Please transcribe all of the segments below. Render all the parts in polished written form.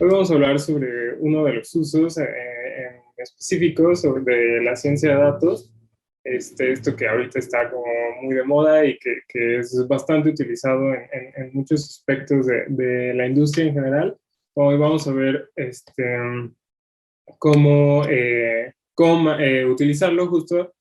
Hoy vamos a hablar sobre uno de los usos en específico sobre la ciencia de datos, esto que ahorita está como muy de moda y que es bastante utilizado en muchos aspectos de la industria en general. Hoy vamos a ver cómo utilizarlo justo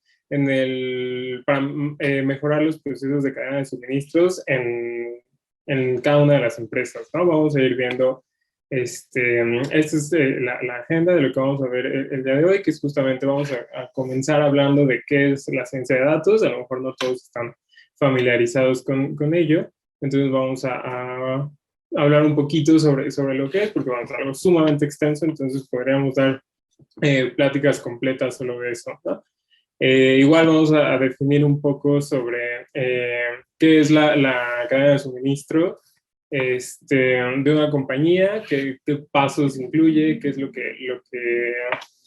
para mejorar los procesos de cadena de suministros en cada una de las empresas, ¿no? Vamos a ir viendo, esta es la agenda de lo que vamos a ver el día de hoy, que es justamente vamos a comenzar hablando de qué es la ciencia de datos. A lo mejor no todos están familiarizados con ello, entonces vamos a hablar un poquito sobre lo que es, porque vamos a algo sumamente extenso, entonces podríamos dar pláticas completas solo de eso, ¿no? Igual vamos a definir un poco sobre qué es la cadena de suministro de una compañía, qué pasos incluye, qué es lo que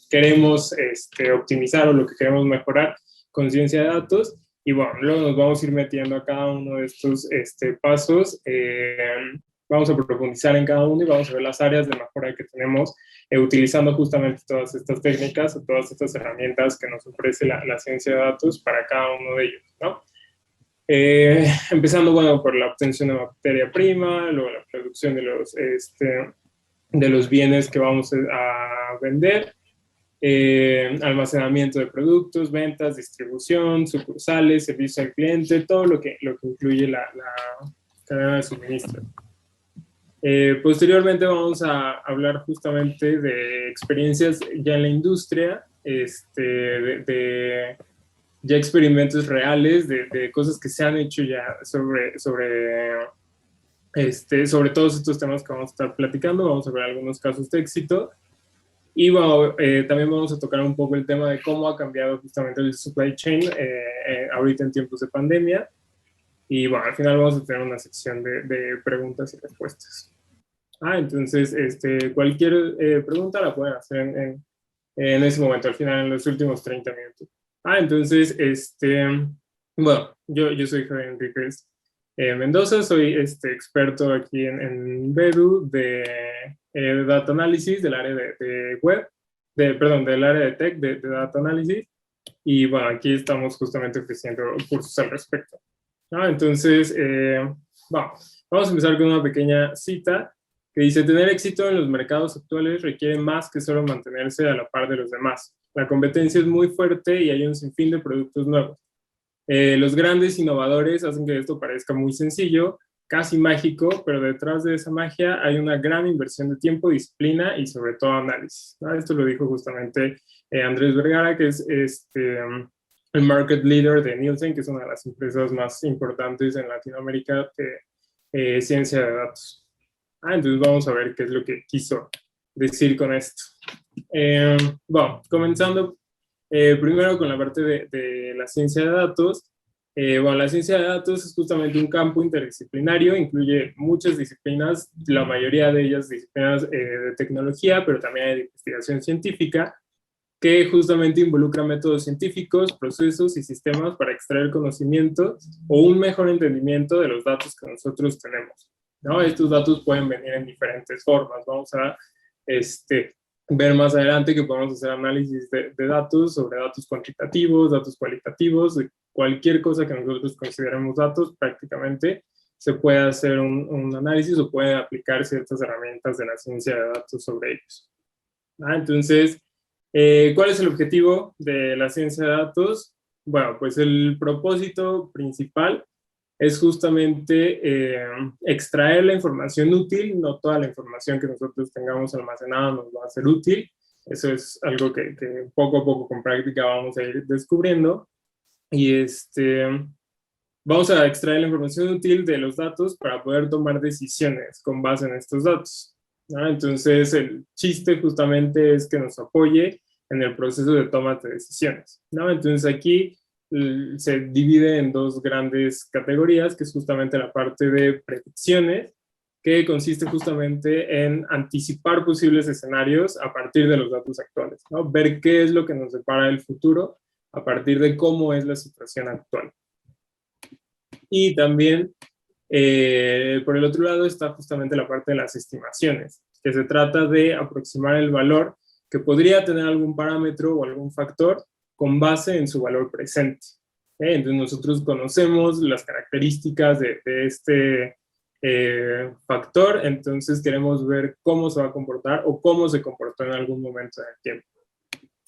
queremos optimizar o lo que queremos mejorar con ciencia de datos. Y bueno, luego nos vamos a ir metiendo a cada uno de estos pasos. Vamos a profundizar en cada uno y vamos a ver las áreas de mejora que tenemos utilizando justamente todas estas técnicas o todas estas herramientas que nos ofrece la ciencia de datos para cada uno de ellos, ¿no? Empezando, bueno, por la obtención de materia prima, luego la producción de los bienes que vamos a vender, almacenamiento de productos, ventas, distribución, sucursales, servicio al cliente, todo lo que incluye la cadena de suministro. Posteriormente vamos a hablar justamente de experiencias ya en la industria, ya experimentos reales, de cosas que se han hecho ya sobre todos estos temas que vamos a estar platicando. Vamos a ver algunos casos de éxito. Y bueno, también vamos a tocar un poco el tema de cómo ha cambiado justamente el supply chain ahorita en tiempos de pandemia. Y bueno, al final vamos a tener una sección de preguntas y respuestas. Entonces, cualquier pregunta la pueden hacer en ese momento, al final, en los últimos 30 minutos. Entonces, bueno, yo soy Javier Enríquez Mendoza, soy experto aquí en Bedu de Data Analysis, del área de web, del área de tech, de Data Analysis. Y bueno, aquí estamos justamente ofreciendo cursos al respecto. Entonces, vamos a empezar con una pequeña cita que dice: tener éxito en los mercados actuales requiere más que solo mantenerse a la par de los demás. La competencia es muy fuerte y hay un sinfín de productos nuevos. Los grandes innovadores hacen que esto parezca muy sencillo, casi mágico, pero detrás de esa magia hay una gran inversión de tiempo, disciplina y sobre todo análisis. Esto lo dijo justamente Andrés Vergara, que es el market leader de Nielsen, que es una de las empresas más importantes en Latinoamérica de ciencia de datos. Entonces vamos a ver qué es lo que quiso decir con esto. Bueno, comenzando primero con la parte de la ciencia de datos. Bueno, la ciencia de datos es justamente un campo interdisciplinario, incluye muchas disciplinas, la mayoría de ellas disciplinas de tecnología, pero también hay de investigación científica, que justamente involucra métodos científicos, procesos y sistemas para extraer conocimiento o un mejor entendimiento de los datos que nosotros tenemos, ¿no? Estos datos pueden venir en diferentes formas. Vamos a ver más adelante que podemos hacer análisis de datos, sobre datos cuantitativos, datos cualitativos, de cualquier cosa que nosotros consideremos datos, prácticamente se puede hacer un análisis o puede aplicar ciertas herramientas de la ciencia de datos sobre ellos. Entonces, ¿cuál es el objetivo de la ciencia de datos? Bueno, pues el propósito principal es justamente extraer la información útil. No toda la información que nosotros tengamos almacenada nos va a ser útil. Eso es algo que poco a poco con práctica vamos a ir descubriendo. Y vamos a extraer la información útil de los datos para poder tomar decisiones con base en estos datos. Entonces, el chiste justamente es que nos apoye en el proceso de toma de decisiones. Entonces, aquí se divide en dos grandes categorías, que es justamente la parte de predicciones, que consiste justamente en anticipar posibles escenarios a partir de los datos actuales, ¿no? Ver qué es lo que nos depara el futuro a partir de cómo es la situación actual. Y también, por el otro lado, está justamente la parte de las estimaciones. que se trata de aproximar el valor que podría tener algún parámetro o algún factor con base en su valor presente. Entonces nosotros conocemos las características de este factor, entonces queremos ver cómo se va a comportar o cómo se comportó en algún momento del tiempo.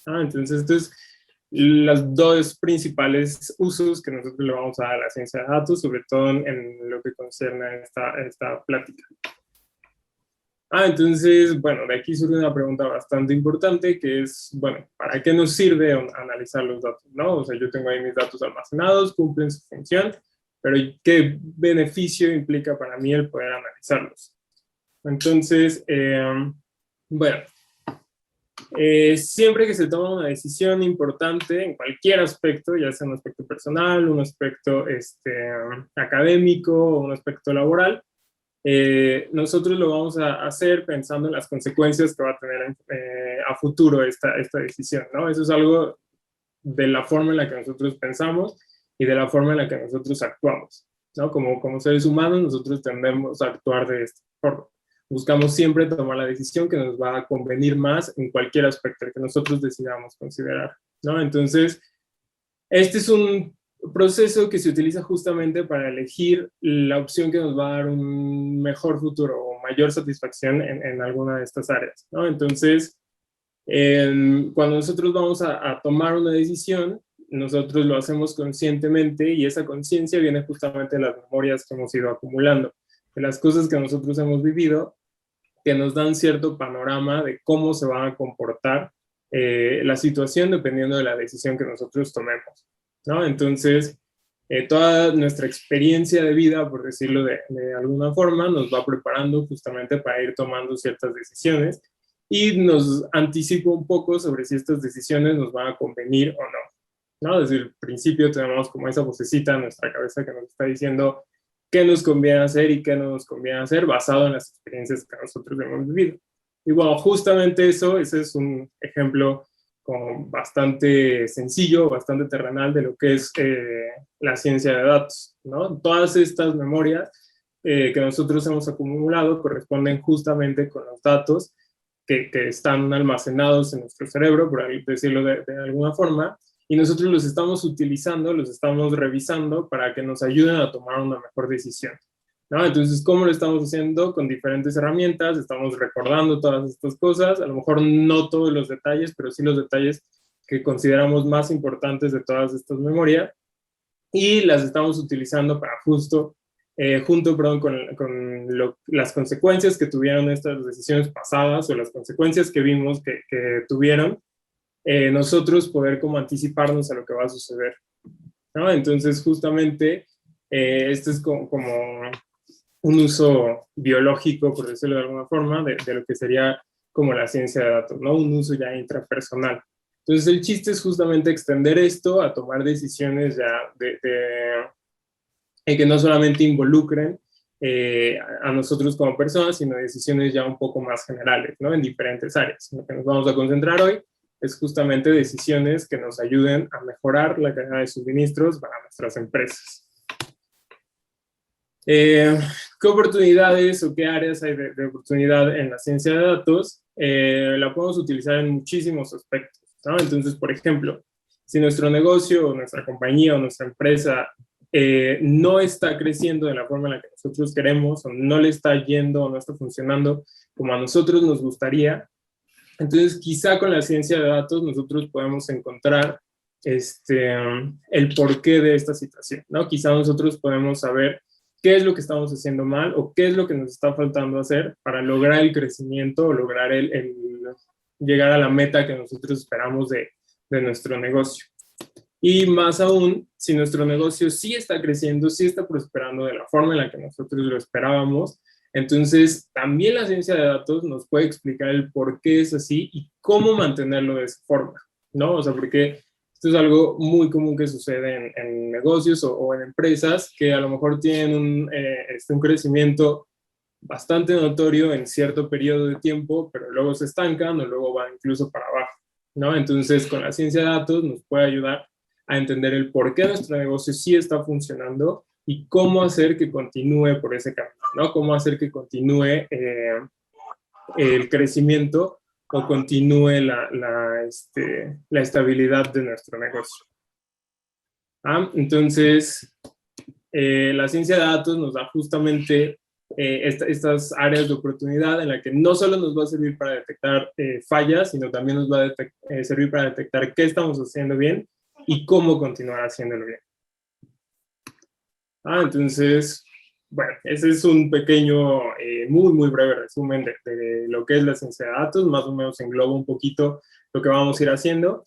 Entonces, estos los dos principales usos que nosotros le vamos a dar a la ciencia de datos, sobre todo en lo que concierne a esta plática. Entonces, bueno, de aquí surge una pregunta bastante importante que es, bueno, ¿para qué nos sirve analizar los datos? ¿No? O sea, yo tengo ahí mis datos almacenados, cumplen su función, pero ¿qué beneficio implica para mí el poder analizarlos? Entonces, bueno, siempre que se toma una decisión importante en cualquier aspecto, ya sea un aspecto personal, un aspecto académico o un aspecto laboral, nosotros lo vamos a hacer pensando en las consecuencias que va a tener a futuro esta decisión, ¿no? Eso es algo de la forma en la que nosotros pensamos y de la forma en la que nosotros actuamos, ¿no? Como seres humanos nosotros tendemos a actuar de esta forma. Buscamos siempre tomar la decisión que nos va a convenir más en cualquier aspecto que nosotros decidamos considerar, ¿no? Entonces, este es un proceso que se utiliza justamente para elegir la opción que nos va a dar un mejor futuro o mayor satisfacción en alguna de estas áreas, ¿no? Entonces, cuando nosotros vamos a tomar una decisión, nosotros lo hacemos conscientemente y esa conciencia viene justamente de las memorias que hemos ido acumulando, de las cosas que nosotros hemos vivido, que nos dan cierto panorama de cómo se va a comportar la situación dependiendo de la decisión que nosotros tomemos, ¿no? Entonces, toda nuestra experiencia de vida, por decirlo de alguna forma, nos va preparando justamente para ir tomando ciertas decisiones y nos anticipa un poco sobre si estas decisiones nos van a convenir o no, ¿no? Desde el principio tenemos como esa vocecita en nuestra cabeza que nos está diciendo qué nos conviene hacer y qué no nos conviene hacer basado en las experiencias que nosotros hemos vivido. Y bueno, justamente ese es un ejemplo como bastante sencillo, bastante terrenal de lo que es la ciencia de datos, ¿no? Todas estas memorias que nosotros hemos acumulado corresponden justamente con los datos que están almacenados en nuestro cerebro, por decirlo de alguna forma, y nosotros los estamos utilizando, los estamos revisando para que nos ayuden a tomar una mejor decisión, ¿no? Entonces, ¿cómo lo estamos haciendo? Con diferentes herramientas, estamos recordando todas estas cosas, a lo mejor no todos los detalles, pero sí los detalles que consideramos más importantes de todas estas memorias, y las estamos utilizando para junto con las consecuencias que tuvieron estas decisiones pasadas o las consecuencias que vimos que tuvieron, nosotros poder como anticiparnos a lo que va a suceder, ¿no? Entonces, justamente, este es como un uso biológico, por decirlo de alguna forma, de lo que sería como la ciencia de datos, ¿no? Un uso ya intrapersonal. Entonces, el chiste es justamente extender esto a tomar decisiones ya que no solamente involucren a nosotros como personas, sino decisiones ya un poco más generales, ¿no? En diferentes áreas. Lo que nos vamos a concentrar hoy es justamente decisiones que nos ayuden a mejorar la calidad de suministros para nuestras empresas. ¿Qué oportunidades o qué áreas hay de oportunidad en la ciencia de datos? La podemos utilizar en muchísimos aspectos, ¿no? Entonces, por ejemplo, si nuestro negocio o nuestra compañía o nuestra empresa no está creciendo de la forma en la que nosotros queremos, o no le está yendo o no está funcionando como a nosotros nos gustaría, entonces quizá con la ciencia de datos nosotros podemos encontrar el porqué de esta situación, ¿no? Quizá nosotros podemos saber qué es lo que estamos haciendo mal o qué es lo que nos está faltando hacer para lograr el crecimiento o lograr llegar a la meta que nosotros esperamos de nuestro negocio. Y más aún, si nuestro negocio sí está creciendo, sí está prosperando de la forma en la que nosotros lo esperábamos, entonces también la ciencia de datos nos puede explicar el por qué es así y cómo mantenerlo de esa forma, ¿no? O sea, porque esto es algo muy común que sucede en negocios o en empresas que a lo mejor tienen un crecimiento bastante notorio en cierto periodo de tiempo, pero luego se estancan o luego van incluso para abajo, ¿no? Entonces, con la ciencia de datos nos puede ayudar a entender el por qué nuestro negocio sí está funcionando y cómo hacer que continúe por ese camino, ¿no? Cómo hacer que continúe el crecimiento o continúe la estabilidad de nuestro negocio. Entonces, la ciencia de datos nos da justamente estas áreas de oportunidad en las que no solo nos va a servir para detectar fallas, sino también nos va a servir para detectar qué estamos haciendo bien y cómo continuar haciéndolo bien. Entonces, bueno, ese es un pequeño, muy breve resumen de lo que es la ciencia de datos. Más o menos engloba un poquito lo que vamos a ir haciendo.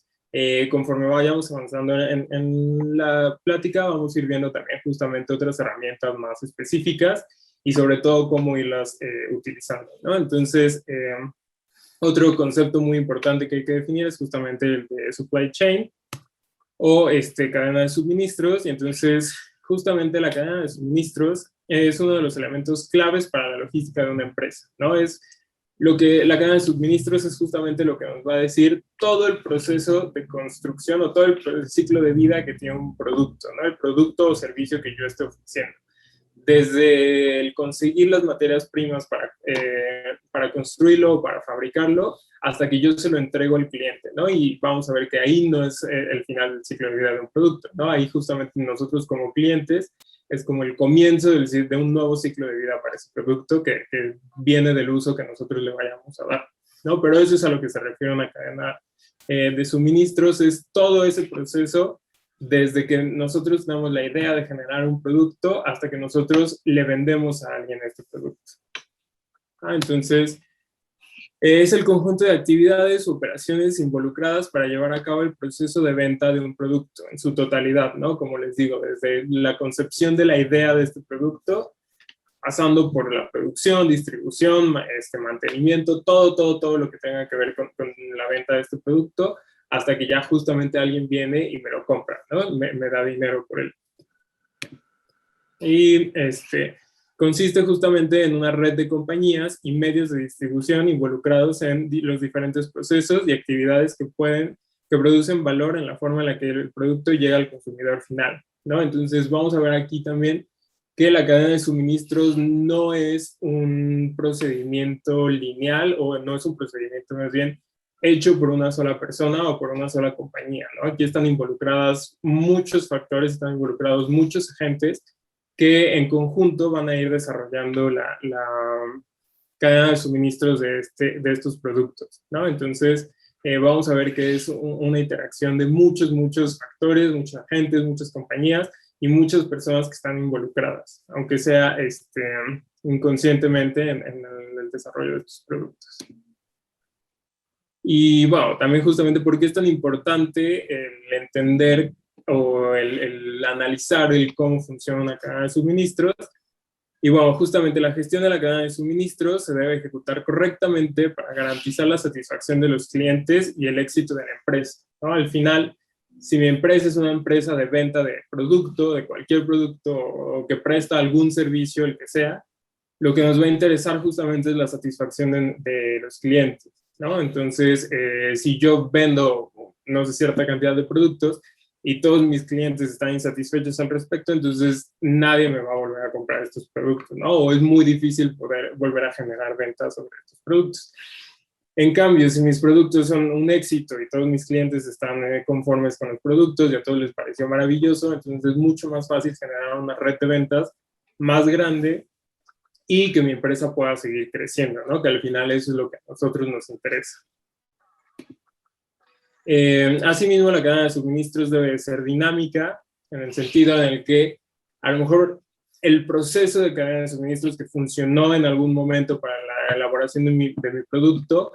Conforme vayamos avanzando en la plática, vamos a ir viendo también justamente otras herramientas más específicas y sobre todo cómo irlas utilizando, ¿no? Entonces, otro concepto muy importante que hay que definir es justamente el de supply chain o cadena de suministros. Y entonces, justamente la cadena de suministros es uno de los elementos claves para la logística de una empresa, ¿no? Es lo que la cadena de suministros es justamente lo que nos va a decir todo el proceso de construcción o todo el ciclo de vida que tiene un producto, ¿no? El producto o servicio que yo esté ofreciendo. Desde el conseguir las materias primas para construirlo o para fabricarlo, hasta que yo se lo entrego al cliente, ¿no? Y vamos a ver que ahí no es el final del ciclo de vida de un producto, ¿no? Ahí justamente nosotros como clientes es como el comienzo de un nuevo ciclo de vida para ese producto que viene del uso que nosotros le vayamos a dar, ¿no? Pero eso es a lo que se refiere una cadena de suministros, es todo ese proceso desde que nosotros tenemos la idea de generar un producto hasta que nosotros le vendemos a alguien este producto. Entonces, es el conjunto de actividades o operaciones involucradas para llevar a cabo el proceso de venta de un producto en su totalidad, ¿no? Como les digo, desde la concepción de la idea de este producto, pasando por la producción, distribución, mantenimiento, todo lo que tenga que ver con la venta de este producto, hasta que ya justamente alguien viene y me lo compra, ¿no? Me da dinero por él. Y consiste justamente en una red de compañías y medios de distribución involucrados en los diferentes procesos y actividades que producen valor en la forma en la que el producto llega al consumidor final, ¿no? Entonces vamos a ver aquí también que la cadena de suministros no es un procedimiento lineal, o no es un procedimiento más bien hecho por una sola persona o por una sola compañía, ¿no? Aquí están involucradas muchos factores, están involucrados muchos agentes que en conjunto van a ir desarrollando la cadena de suministros de estos productos, ¿no? Entonces, vamos a ver que es una interacción de muchos factores, muchos agentes, muchas compañías y muchas personas que están involucradas, aunque sea inconscientemente en el desarrollo de estos productos. Y bueno, también justamente por qué es tan importante el entender o el analizar cómo funciona una cadena de suministros. Y bueno, justamente la gestión de la cadena de suministros se debe ejecutar correctamente para garantizar la satisfacción de los clientes y el éxito de la empresa, ¿no? Al final, si mi empresa es una empresa de venta de producto, de cualquier producto, o que presta algún servicio, el que sea, lo que nos va a interesar justamente es la satisfacción de los clientes, ¿no? Entonces, si yo vendo, no sé, cierta cantidad de productos y todos mis clientes están insatisfechos al respecto, entonces nadie me va a volver a comprar estos productos, ¿no? O es muy difícil poder volver a generar ventas sobre estos productos. En cambio, si mis productos son un éxito y todos mis clientes están conformes con los productos y a todos les pareció maravilloso, entonces es mucho más fácil generar una red de ventas más grande y que mi empresa pueda seguir creciendo, ¿no? Que al final eso es lo que a nosotros nos interesa. Asimismo, la cadena de suministros debe ser dinámica, en el sentido en el que a lo mejor el proceso de cadena de suministros que funcionó en algún momento para la elaboración de mi producto,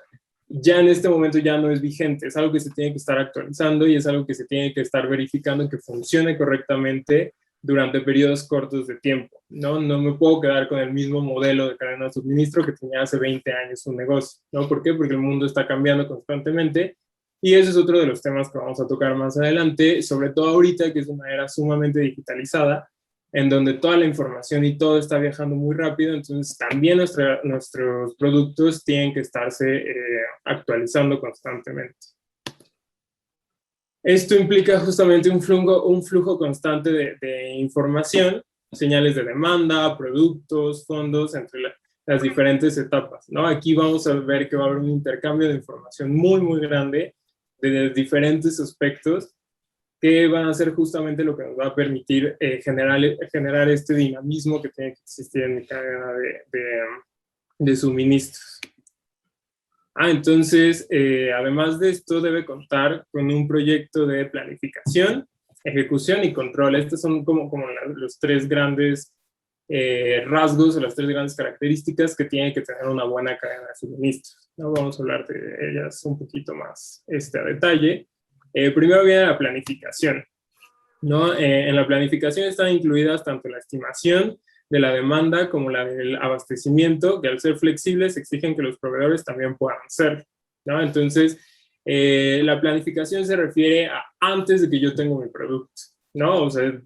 ya en este momento ya no es vigente, es algo que se tiene que estar actualizando y es algo que se tiene que estar verificando que funcione correctamente durante periodos cortos de tiempo, ¿no? No me puedo quedar con el mismo modelo de cadena de suministro que tenía hace 20 años un negocio, ¿no? ¿Por qué? Porque el mundo está cambiando constantemente y ese es otro de los temas que vamos a tocar más adelante, sobre todo ahorita que es una era sumamente digitalizada, en donde toda la información y todo está viajando muy rápido, entonces también nuestros productos tienen que estarse actualizando constantemente. Esto implica justamente un flujo constante de información, señales de demanda, productos, fondos, entre las diferentes etapas, ¿no? Aquí vamos a ver que va a haber un intercambio de información muy, muy grande de diferentes aspectos que van a ser justamente lo que nos va a permitir generar este dinamismo que tiene que existir en mi cadena de suministros. Entonces, además de esto, debe contar con un proyecto de planificación, ejecución y control. Estos son como los tres grandes rasgos o las tres grandes características que tiene que tener una buena cadena de suministros, ¿no? Vamos a hablar de ellas un poquito más a detalle. Primero viene la planificación, ¿no? En la planificación están incluidas tanto la estimación de la demanda como la del abastecimiento, que al ser flexibles exigen que los proveedores también puedan ser, ¿no? Entonces, la planificación se refiere a antes de que yo tenga mi producto, ¿no? O sea,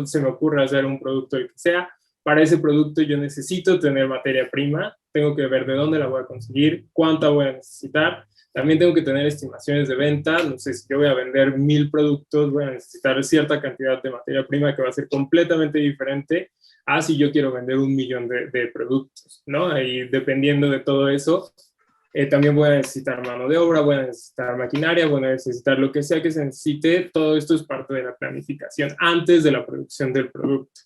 se me ocurre hacer un producto el que sea. Para ese producto yo necesito tener materia prima, tengo que ver de dónde la voy a conseguir, cuánta voy a necesitar. También tengo que tener estimaciones de venta. No sé, si yo voy a vender 1000 productos, voy a necesitar cierta cantidad de materia prima que va a ser completamente diferente a si yo quiero vender 1.000.000 de productos, ¿no? Y dependiendo de todo eso, también voy a necesitar mano de obra, voy a necesitar maquinaria, voy a necesitar lo que sea que se necesite. Todo esto es parte de la planificación antes de la producción del producto.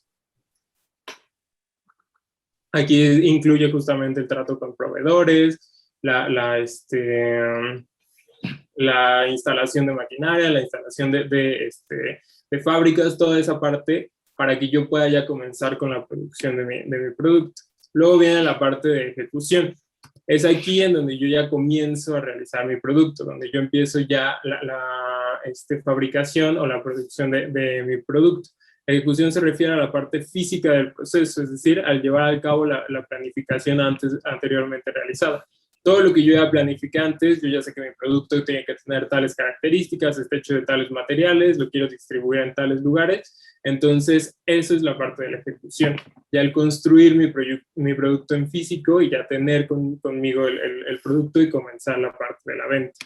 Aquí incluye justamente el trato con proveedores, la instalación de maquinaria, la instalación de fábricas, toda esa parte para que yo pueda ya comenzar con la producción de mi producto. Luego viene la parte de ejecución. Es aquí en donde yo ya comienzo a realizar mi producto, donde yo empiezo ya la fabricación o la producción de mi producto. Ejecución se refiere a la parte física del proceso, es decir, al llevar a cabo la planificación anteriormente realizada. Todo lo que yo ya planifiqué antes, yo ya sé que mi producto tiene que tener tales características, está hecho de tales materiales, lo quiero distribuir en tales lugares. Entonces, eso es la parte de la ejecución. Ya el construir mi producto en físico y ya tener conmigo el producto y comenzar la parte de la venta.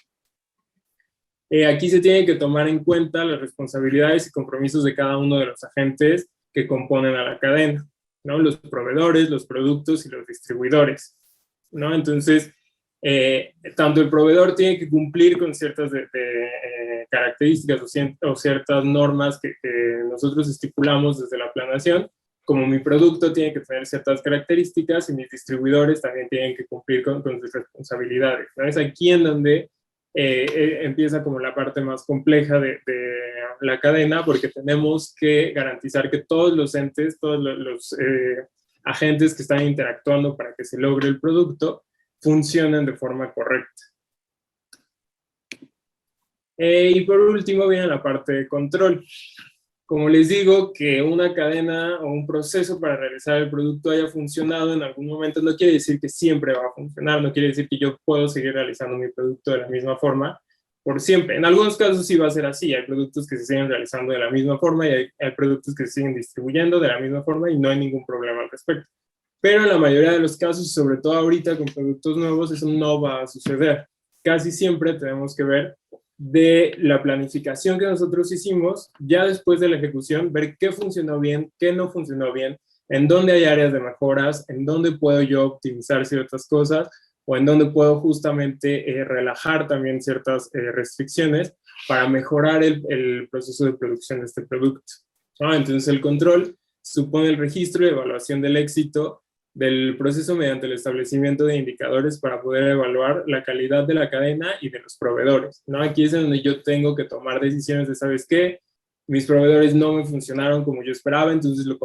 Aquí se tienen que tomar en cuenta las responsabilidades y compromisos de cada uno de los agentes que componen a la cadena, ¿no? Los proveedores, los productos y los distribuidores, ¿no? Entonces, tanto el proveedor tiene que cumplir con ciertas características o ciertas normas que nosotros estipulamos desde la planeación, como mi producto tiene que tener ciertas características y mis distribuidores también tienen que cumplir con sus responsabilidades, ¿no? Es aquí en donde empieza como la parte más compleja de la cadena, porque tenemos que garantizar que todos los entes, todos los agentes que están interactuando para que se logre el producto, funcionen de forma correcta. Y por último viene la parte de control. Como les digo, que una cadena o un proceso para realizar el producto haya funcionado en algún momento no quiere decir que siempre va a funcionar, no quiere decir que yo puedo seguir realizando mi producto de la misma forma por siempre. En algunos casos sí va a ser así, hay productos que se siguen realizando de la misma forma y hay productos que se siguen distribuyendo de la misma forma y no hay ningún problema al respecto. Pero en la mayoría de los casos, sobre todo ahorita con productos nuevos, eso no va a suceder. Casi siempre tenemos que ver de la planificación que nosotros hicimos, ya después de la ejecución, ver qué funcionó bien, qué no funcionó bien, en dónde hay áreas de mejoras, en dónde puedo yo optimizar ciertas cosas o en dónde puedo justamente relajar también ciertas restricciones para mejorar el proceso de producción de este producto, ¿no? Entonces el control supone el registro y evaluación del éxito del proceso mediante el establecimiento de indicadores para poder evaluar la calidad de la cadena y de los proveedores, ¿no? Aquí es donde yo tengo que tomar decisiones de, ¿sabes qué? Mis proveedores no me funcionaron como yo esperaba, entonces lo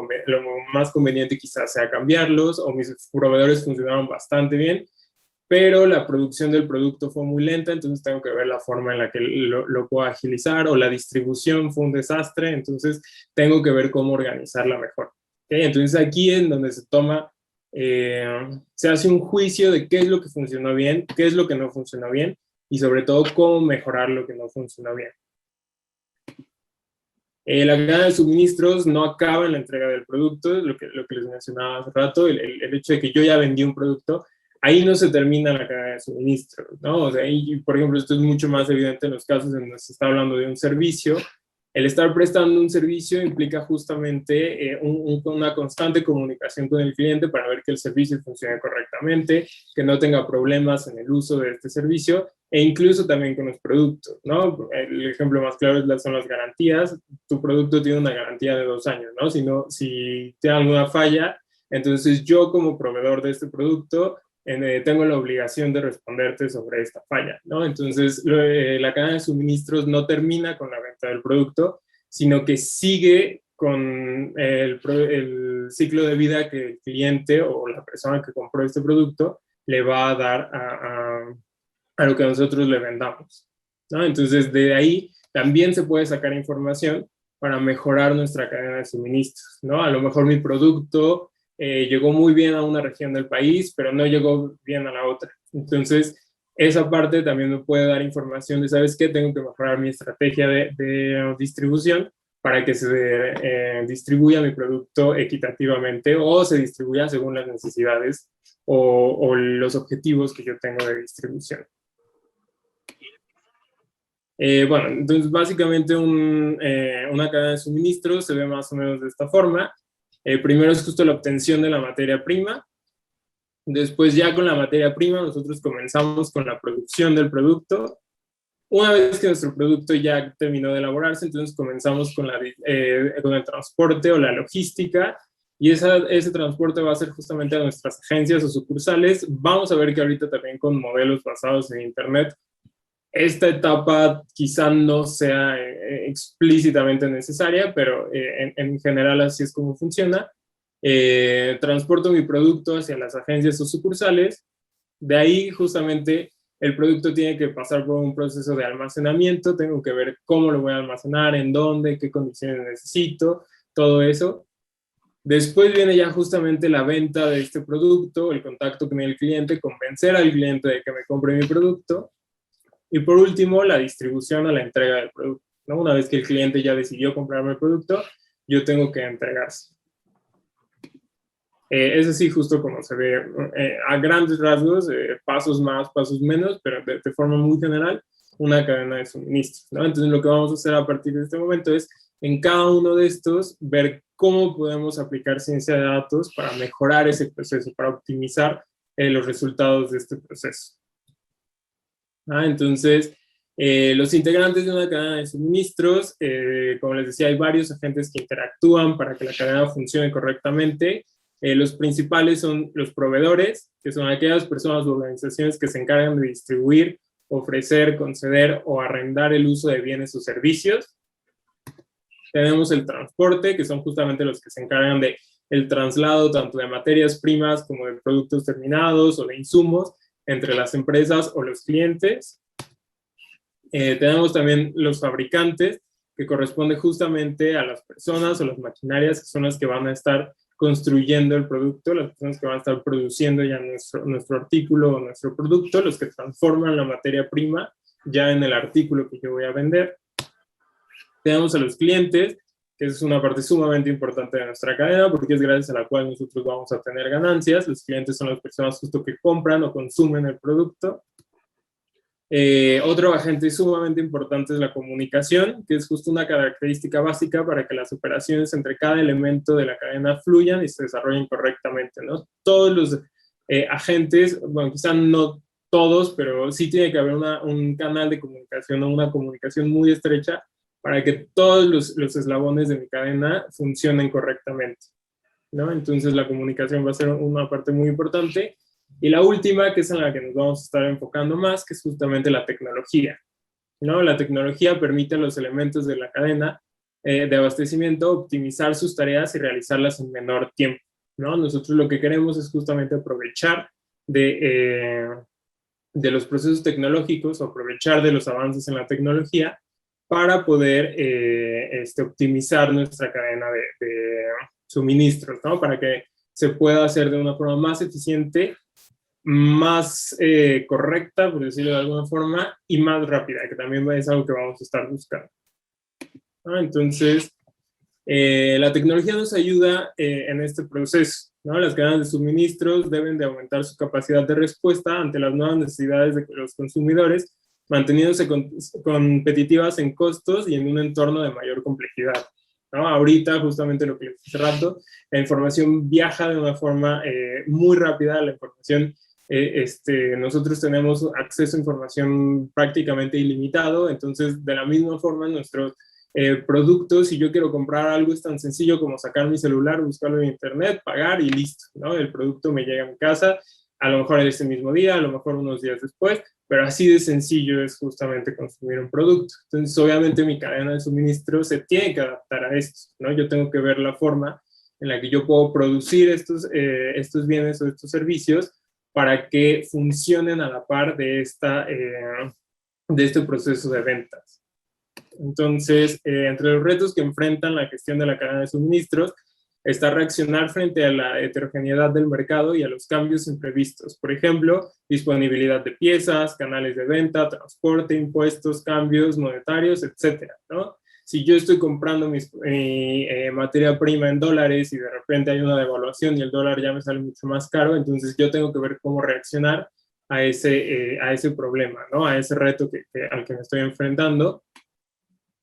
más conveniente quizás sea cambiarlos, o mis proveedores funcionaron bastante bien, pero la producción del producto fue muy lenta, entonces tengo que ver la forma en la que lo puedo agilizar, o la distribución fue un desastre, entonces tengo que ver cómo organizarla mejor. ¿Okay? Entonces aquí es donde se hace un juicio de qué es lo que funcionó bien, qué es lo que no funcionó bien y sobre todo cómo mejorar lo que no funcionó bien. La cadena de suministros no acaba en la entrega del producto, lo que les mencionaba hace rato, el hecho de que yo ya vendí un producto, ahí no se termina la cadena de suministros, ¿no? O sea, por ejemplo, esto es mucho más evidente en los casos en donde se está hablando de un servicio El estar prestando un servicio implica justamente una constante comunicación con el cliente para ver que el servicio funcione correctamente, que no tenga problemas en el uso de este servicio, e incluso también con los productos, ¿no? El ejemplo más claro son las garantías. Tu producto tiene una garantía de 2 años, ¿no? Si tiene alguna falla, entonces yo como proveedor de este producto tengo la obligación de responderte sobre esta falla, ¿no? Entonces, la cadena de suministros no termina con la venta del producto, sino que sigue con el ciclo de vida que el cliente o la persona que compró este producto le va a dar a lo que nosotros le vendamos, ¿no? Entonces, de ahí también se puede sacar información para mejorar nuestra cadena de suministros, ¿no? A lo mejor mi producto llegó muy bien a una región del país, pero no llegó bien a la otra. Entonces, esa parte también me puede dar información de, ¿sabes qué? Tengo que mejorar mi estrategia de distribución para que se distribuya mi producto equitativamente o se distribuya según las necesidades o los objetivos que yo tengo de distribución. Bueno, entonces básicamente una cadena de suministro se ve más o menos de esta forma. Primero es justo la obtención de la materia prima. Después ya con la materia prima nosotros comenzamos con la producción del producto. Una vez que nuestro producto ya terminó de elaborarse, entonces comenzamos con el transporte o la logística, y ese transporte va a ser justamente a nuestras agencias o sucursales. Vamos a ver que ahorita también con modelos basados en Internet, esta etapa quizá no sea explícitamente necesaria, pero en general así es como funciona. Transporto mi producto hacia las agencias o sucursales. De ahí justamente el producto tiene que pasar por un proceso de almacenamiento. Tengo que ver cómo lo voy a almacenar, en dónde, qué condiciones necesito, todo eso. Después viene ya justamente la venta de este producto, el contacto con el cliente, convencer al cliente de que me compre mi producto. Y por último, la distribución o la entrega del producto, ¿no? Una vez que el cliente ya decidió comprarme el producto, yo tengo que entregarse. Es así justo como se ve a grandes rasgos, pasos más, pasos menos, pero de forma muy general, una cadena de suministros, ¿no? Entonces lo que vamos a hacer a partir de este momento es, en cada uno de estos, ver cómo podemos aplicar ciencia de datos para mejorar ese proceso, para optimizar los resultados de este proceso. Entonces, los integrantes de una cadena de suministros, como les decía, hay varios agentes que interactúan para que la cadena funcione correctamente. Los principales son los proveedores, que son aquellas personas o organizaciones que se encargan de distribuir, ofrecer, conceder o arrendar el uso de bienes o servicios. Tenemos el transporte, que son justamente los que se encargan de el traslado tanto de materias primas como de productos terminados o de insumos entre las empresas o los clientes. Tenemos también los fabricantes, que corresponde justamente a las personas o las maquinarias que son las que van a estar construyendo el producto, las personas que van a estar produciendo ya nuestro artículo o nuestro producto, los que transforman la materia prima ya en el artículo que yo voy a vender. Tenemos a los clientes, que es una parte sumamente importante de nuestra cadena, porque es gracias a la cual nosotros vamos a tener ganancias. Los clientes son las personas justo que compran o consumen el producto. Otro agente sumamente importante es la comunicación, que es justo una característica básica para que las operaciones entre cada elemento de la cadena fluyan y se desarrollen correctamente, ¿no? Todos los agentes, bueno, quizá no todos, pero sí tiene que haber un canal de comunicación o una comunicación muy estrecha para que todos los eslabones de mi cadena funcionen correctamente, ¿no? Entonces la comunicación va a ser una parte muy importante. Y la última, que es en la que nos vamos a estar enfocando más, que es justamente la tecnología, ¿no? La tecnología permite a los elementos de la cadena de abastecimiento optimizar sus tareas y realizarlas en menor tiempo, ¿no? Nosotros lo que queremos es justamente aprovechar de los procesos tecnológicos o aprovechar de los avances en la tecnología para poder optimizar nuestra cadena de suministros, ¿no? Para que se pueda hacer de una forma más eficiente, más correcta, por decirlo de alguna forma, y más rápida, que también es algo que vamos a estar buscando. Entonces, la tecnología nos ayuda en este proceso, ¿no? Las cadenas de suministros deben de aumentar su capacidad de respuesta ante las nuevas necesidades de los consumidores manteniéndose competitivas en costos y en un entorno de mayor complejidad, ¿no? Ahorita, justamente lo que les dije hace rato, la información viaja de una forma muy rápida, la información, nosotros tenemos acceso a información prácticamente ilimitado, entonces de la misma forma nuestros productos, si yo quiero comprar algo, es tan sencillo como sacar mi celular, buscarlo en internet, pagar y listo, ¿no? El producto me llega a mi casa, a lo mejor ese mismo día, a lo mejor unos días después, pero así de sencillo es justamente consumir un producto. Entonces, obviamente mi cadena de suministro se tiene que adaptar a esto, ¿no? Yo tengo que ver la forma en la que yo puedo producir estos bienes o estos servicios para que funcionen a la par de este proceso de ventas. Entonces, entre los retos que enfrentan la gestión de la cadena de suministros está reaccionar frente a la heterogeneidad del mercado y a los cambios imprevistos. Por ejemplo, disponibilidad de piezas, canales de venta, transporte, impuestos, cambios monetarios, etcétera, ¿no? Si yo estoy comprando mi materia prima en dólares y de repente hay una devaluación y el dólar ya me sale mucho más caro, entonces yo tengo que ver cómo reaccionar a ese problema, ¿no? A ese reto al que me estoy enfrentando.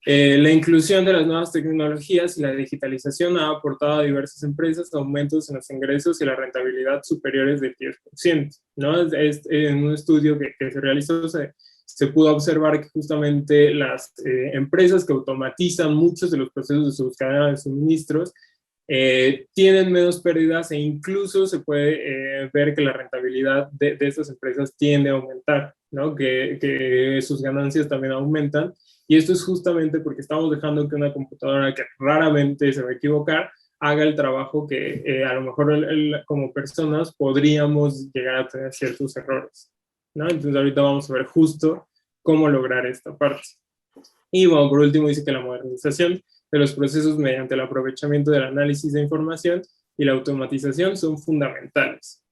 La inclusión de las nuevas tecnologías y la digitalización ha aportado a diversas empresas aumentos en los ingresos y la rentabilidad superiores del 10%, ¿no? En un estudio que se realizó se pudo observar que justamente las empresas que automatizan muchos de los procesos de sus cadenas de suministros tienen menos pérdidas e incluso se puede ver que la rentabilidad de estas empresas tiende a aumentar, ¿no? Que sus ganancias también aumentan. Y esto es justamente porque estamos dejando que una computadora que raramente se va a equivocar haga el trabajo que a lo mejor como personas podríamos llegar a tener ciertos errores, ¿no? Entonces ahorita vamos a ver justo cómo lograr esta parte. Y bueno, por último dice que la modernización de los procesos mediante el aprovechamiento del análisis de información y la automatización son fundamentales,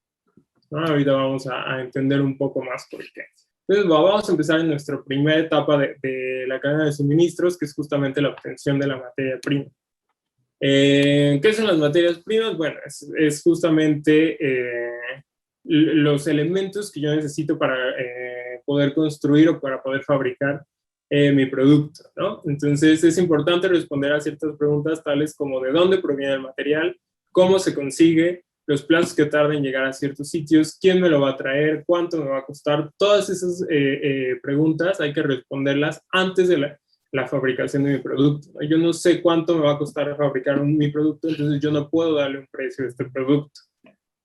¿no? Ahorita vamos a entender un poco más por qué. Entonces, vamos a empezar en nuestra primera etapa de la cadena de suministros, que es justamente la obtención de la materia prima. ¿Qué son las materias primas? Bueno, es justamente los elementos que yo necesito para poder construir o para poder fabricar mi producto, ¿no? Entonces, es importante responder a ciertas preguntas tales como de dónde proviene el material, cómo se consigue, los plazos que tarda en llegar a ciertos sitios, quién me lo va a traer, cuánto me va a costar. Todas esas preguntas hay que responderlas antes de la fabricación de mi producto. Yo no sé cuánto me va a costar fabricar mi producto, entonces yo no puedo darle un precio a este producto.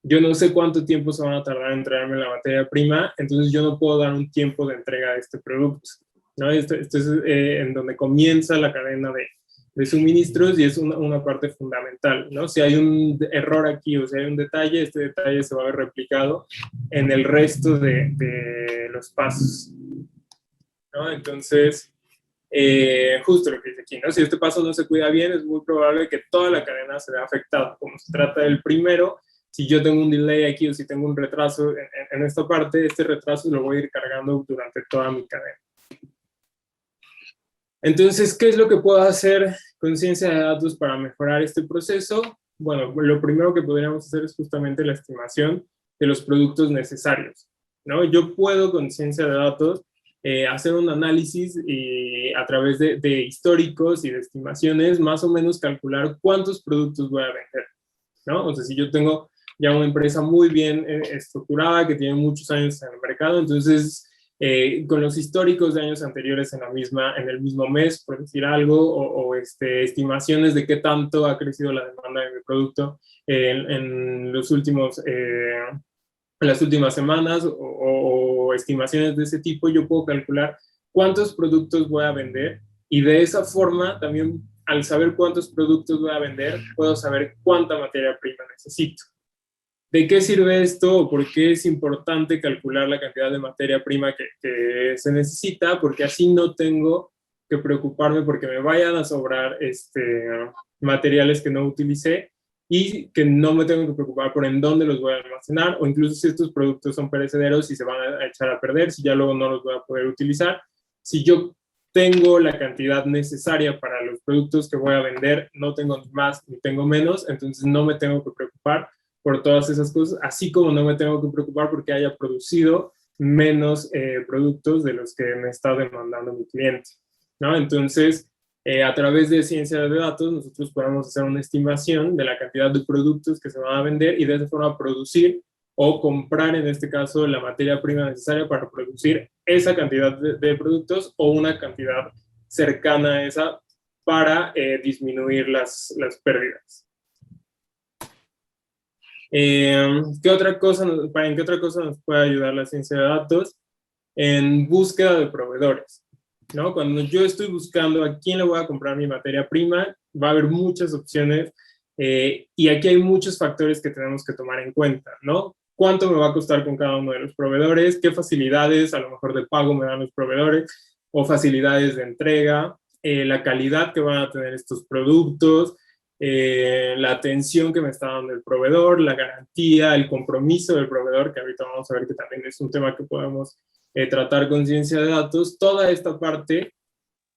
Yo no sé cuánto tiempo se van a tardar en traerme la materia prima, entonces yo no puedo dar un tiempo de entrega de este producto, ¿no? Esto es en donde comienza la cadena de suministros y es una parte fundamental, ¿no? Si hay un error aquí o si hay un detalle, este detalle se va a ver replicado en el resto de los pasos, ¿no? Entonces, justo lo que dice aquí, ¿no? Si este paso no se cuida bien, es muy probable que toda la cadena se vea afectada. Como se trata del primero, si yo tengo un delay aquí o si tengo un retraso en esta parte, este retraso lo voy a ir cargando durante toda mi cadena. Entonces, ¿qué es lo que puedo hacer con ciencia de datos para mejorar este proceso? Bueno, lo primero que podríamos hacer es justamente la estimación de los productos necesarios, ¿no? Yo puedo con ciencia de datos hacer un análisis y a través de históricos y de estimaciones más o menos calcular cuántos productos voy a vender, ¿no? O sea, si yo tengo ya una empresa muy bien estructurada que tiene muchos años en el mercado, entonces con los históricos de años anteriores en el mismo mes, por decir algo, o estimaciones de qué tanto ha crecido la demanda de mi producto en las últimas semanas o estimaciones de ese tipo, yo puedo calcular cuántos productos voy a vender y de esa forma también al saber cuántos productos voy a vender, puedo saber cuánta materia prima necesito. ¿De qué sirve esto? ¿Por qué es importante calcular la cantidad de materia prima que se necesita? Porque así no tengo que preocuparme porque me vayan a sobrar materiales que no utilicé y que no me tengo que preocupar por en dónde los voy a almacenar o incluso si estos productos son perecederos y se van a echar a perder, si ya luego no los voy a poder utilizar. Si yo tengo la cantidad necesaria para los productos que voy a vender, no tengo ni más ni tengo menos, entonces no me tengo que preocupar por todas esas cosas, así como no me tengo que preocupar porque haya producido menos productos de los que me está demandando mi cliente, ¿no? Entonces, a través de ciencia de datos, nosotros podemos hacer una estimación de la cantidad de productos que se van a vender y de esa forma producir o comprar, en este caso, la materia prima necesaria para producir esa cantidad de productos o una cantidad cercana a esa para disminuir las pérdidas. ¿En qué otra cosa nos puede ayudar la ciencia de datos? En búsqueda de proveedores, ¿no? Cuando yo estoy buscando a quién le voy a comprar mi materia prima, va a haber muchas opciones y aquí hay muchos factores que tenemos que tomar en cuenta, ¿no? ¿Cuánto me va a costar con cada uno de los proveedores? ¿Qué facilidades a lo mejor de pago me dan los proveedores? ¿O facilidades de entrega? La calidad que van a tener estos productos, la atención que me está dando el proveedor, la garantía, el compromiso del proveedor, que ahorita vamos a ver que también es un tema que podemos tratar con ciencia de datos. Toda esta parte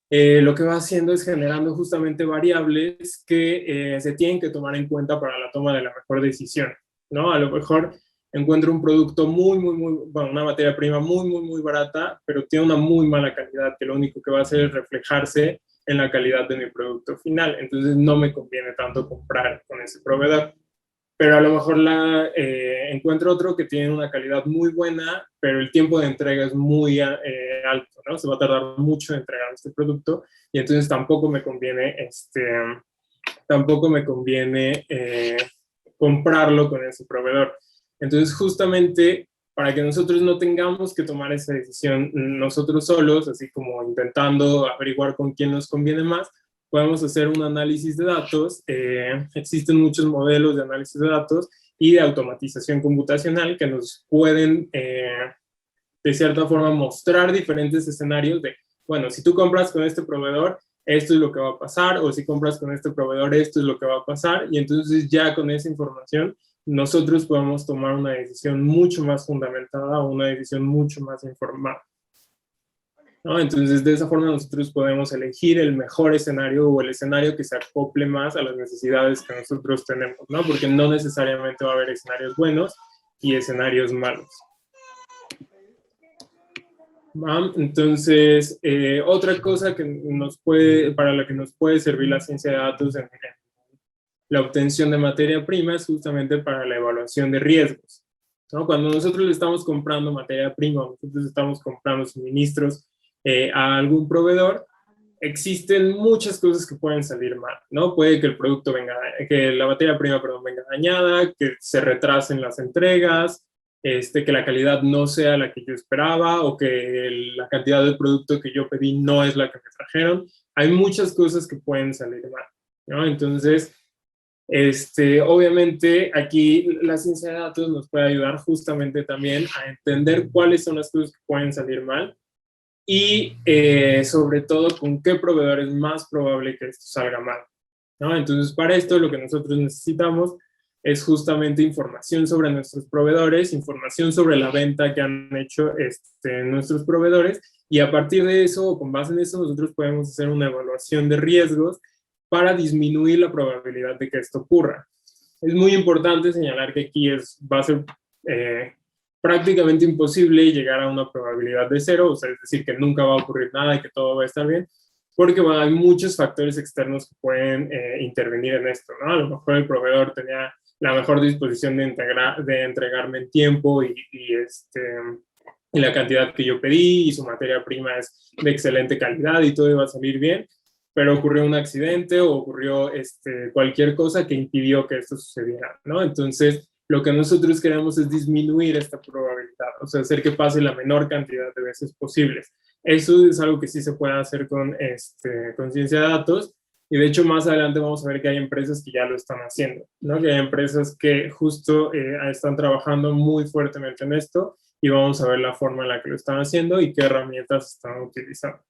lo que va haciendo es generando justamente variables que se tienen que tomar en cuenta para la toma de la mejor decisión, ¿no? A lo mejor encuentro un producto bueno, una materia prima muy barata, pero tiene una muy mala calidad, que lo único que va a hacer es reflejarse en la calidad de mi producto final. Entonces no me conviene tanto comprar con ese proveedor. Pero a lo mejor encuentro otro que tiene una calidad muy buena, pero el tiempo de entrega es muy alto, ¿no? Se va a tardar mucho en entregar este producto y entonces tampoco me conviene, comprarlo con ese proveedor. Entonces, justamente para que nosotros no tengamos que tomar esa decisión nosotros solos, así como intentando averiguar con quién nos conviene más, podemos hacer un análisis de datos. Existen muchos modelos de análisis de datos y de automatización computacional que nos pueden, de cierta forma, mostrar diferentes escenarios de, bueno, si tú compras con este proveedor, esto es lo que va a pasar, o si compras con este proveedor, esto es lo que va a pasar, y entonces ya con esa información nosotros podemos tomar una decisión mucho más fundamentada o una decisión mucho más informada, ¿no? Entonces, de esa forma nosotros podemos elegir el mejor escenario o el escenario que se acople más a las necesidades que nosotros tenemos, ¿no? Porque no necesariamente va a haber escenarios buenos y escenarios malos. Entonces, otra cosa para la que nos puede servir la ciencia de datos en la obtención de materia prima es justamente para la evaluación de riesgos, ¿no? Cuando nosotros le estamos comprando materia prima, nosotros estamos comprando suministros a algún proveedor, existen muchas cosas que pueden salir mal, ¿no? Puede que el producto que la materia prima, perdón, venga dañada, que se retrasen las entregas, que la calidad no sea la que yo esperaba o que la cantidad de producto que yo pedí no es la que me trajeron. Hay muchas cosas que pueden salir mal, ¿no? Entonces, obviamente aquí la ciencia de datos nos puede ayudar justamente también a entender cuáles son las cosas que pueden salir mal y sobre todo con qué proveedor es más probable que esto salga mal, ¿no? Entonces, para esto lo que nosotros necesitamos es justamente información sobre nuestros proveedores, información sobre la venta que han hecho nuestros proveedores, y a partir de eso, o con base en eso, nosotros podemos hacer una evaluación de riesgos para disminuir la probabilidad de que esto ocurra. Es muy importante señalar que aquí va a ser prácticamente imposible llegar a una probabilidad de cero, o sea, es decir, que nunca va a ocurrir nada y que todo va a estar bien, porque hay muchos factores externos que pueden intervenir en esto, ¿no? A lo mejor el proveedor tenía la mejor disposición de entregarme en tiempo y la cantidad que yo pedí, y su materia prima es de excelente calidad y todo iba a salir bien, pero ocurrió un accidente o ocurrió cualquier cosa que impidió que esto sucediera, ¿no? Entonces, lo que nosotros queremos es disminuir esta probabilidad, o sea, hacer que pase la menor cantidad de veces posibles. Eso es algo que sí se puede hacer con ciencia de datos, y de hecho más adelante vamos a ver que hay empresas que ya lo están haciendo, ¿no? Que hay empresas que justo están trabajando muy fuertemente en esto, y vamos a ver la forma en la que lo están haciendo y qué herramientas están utilizando.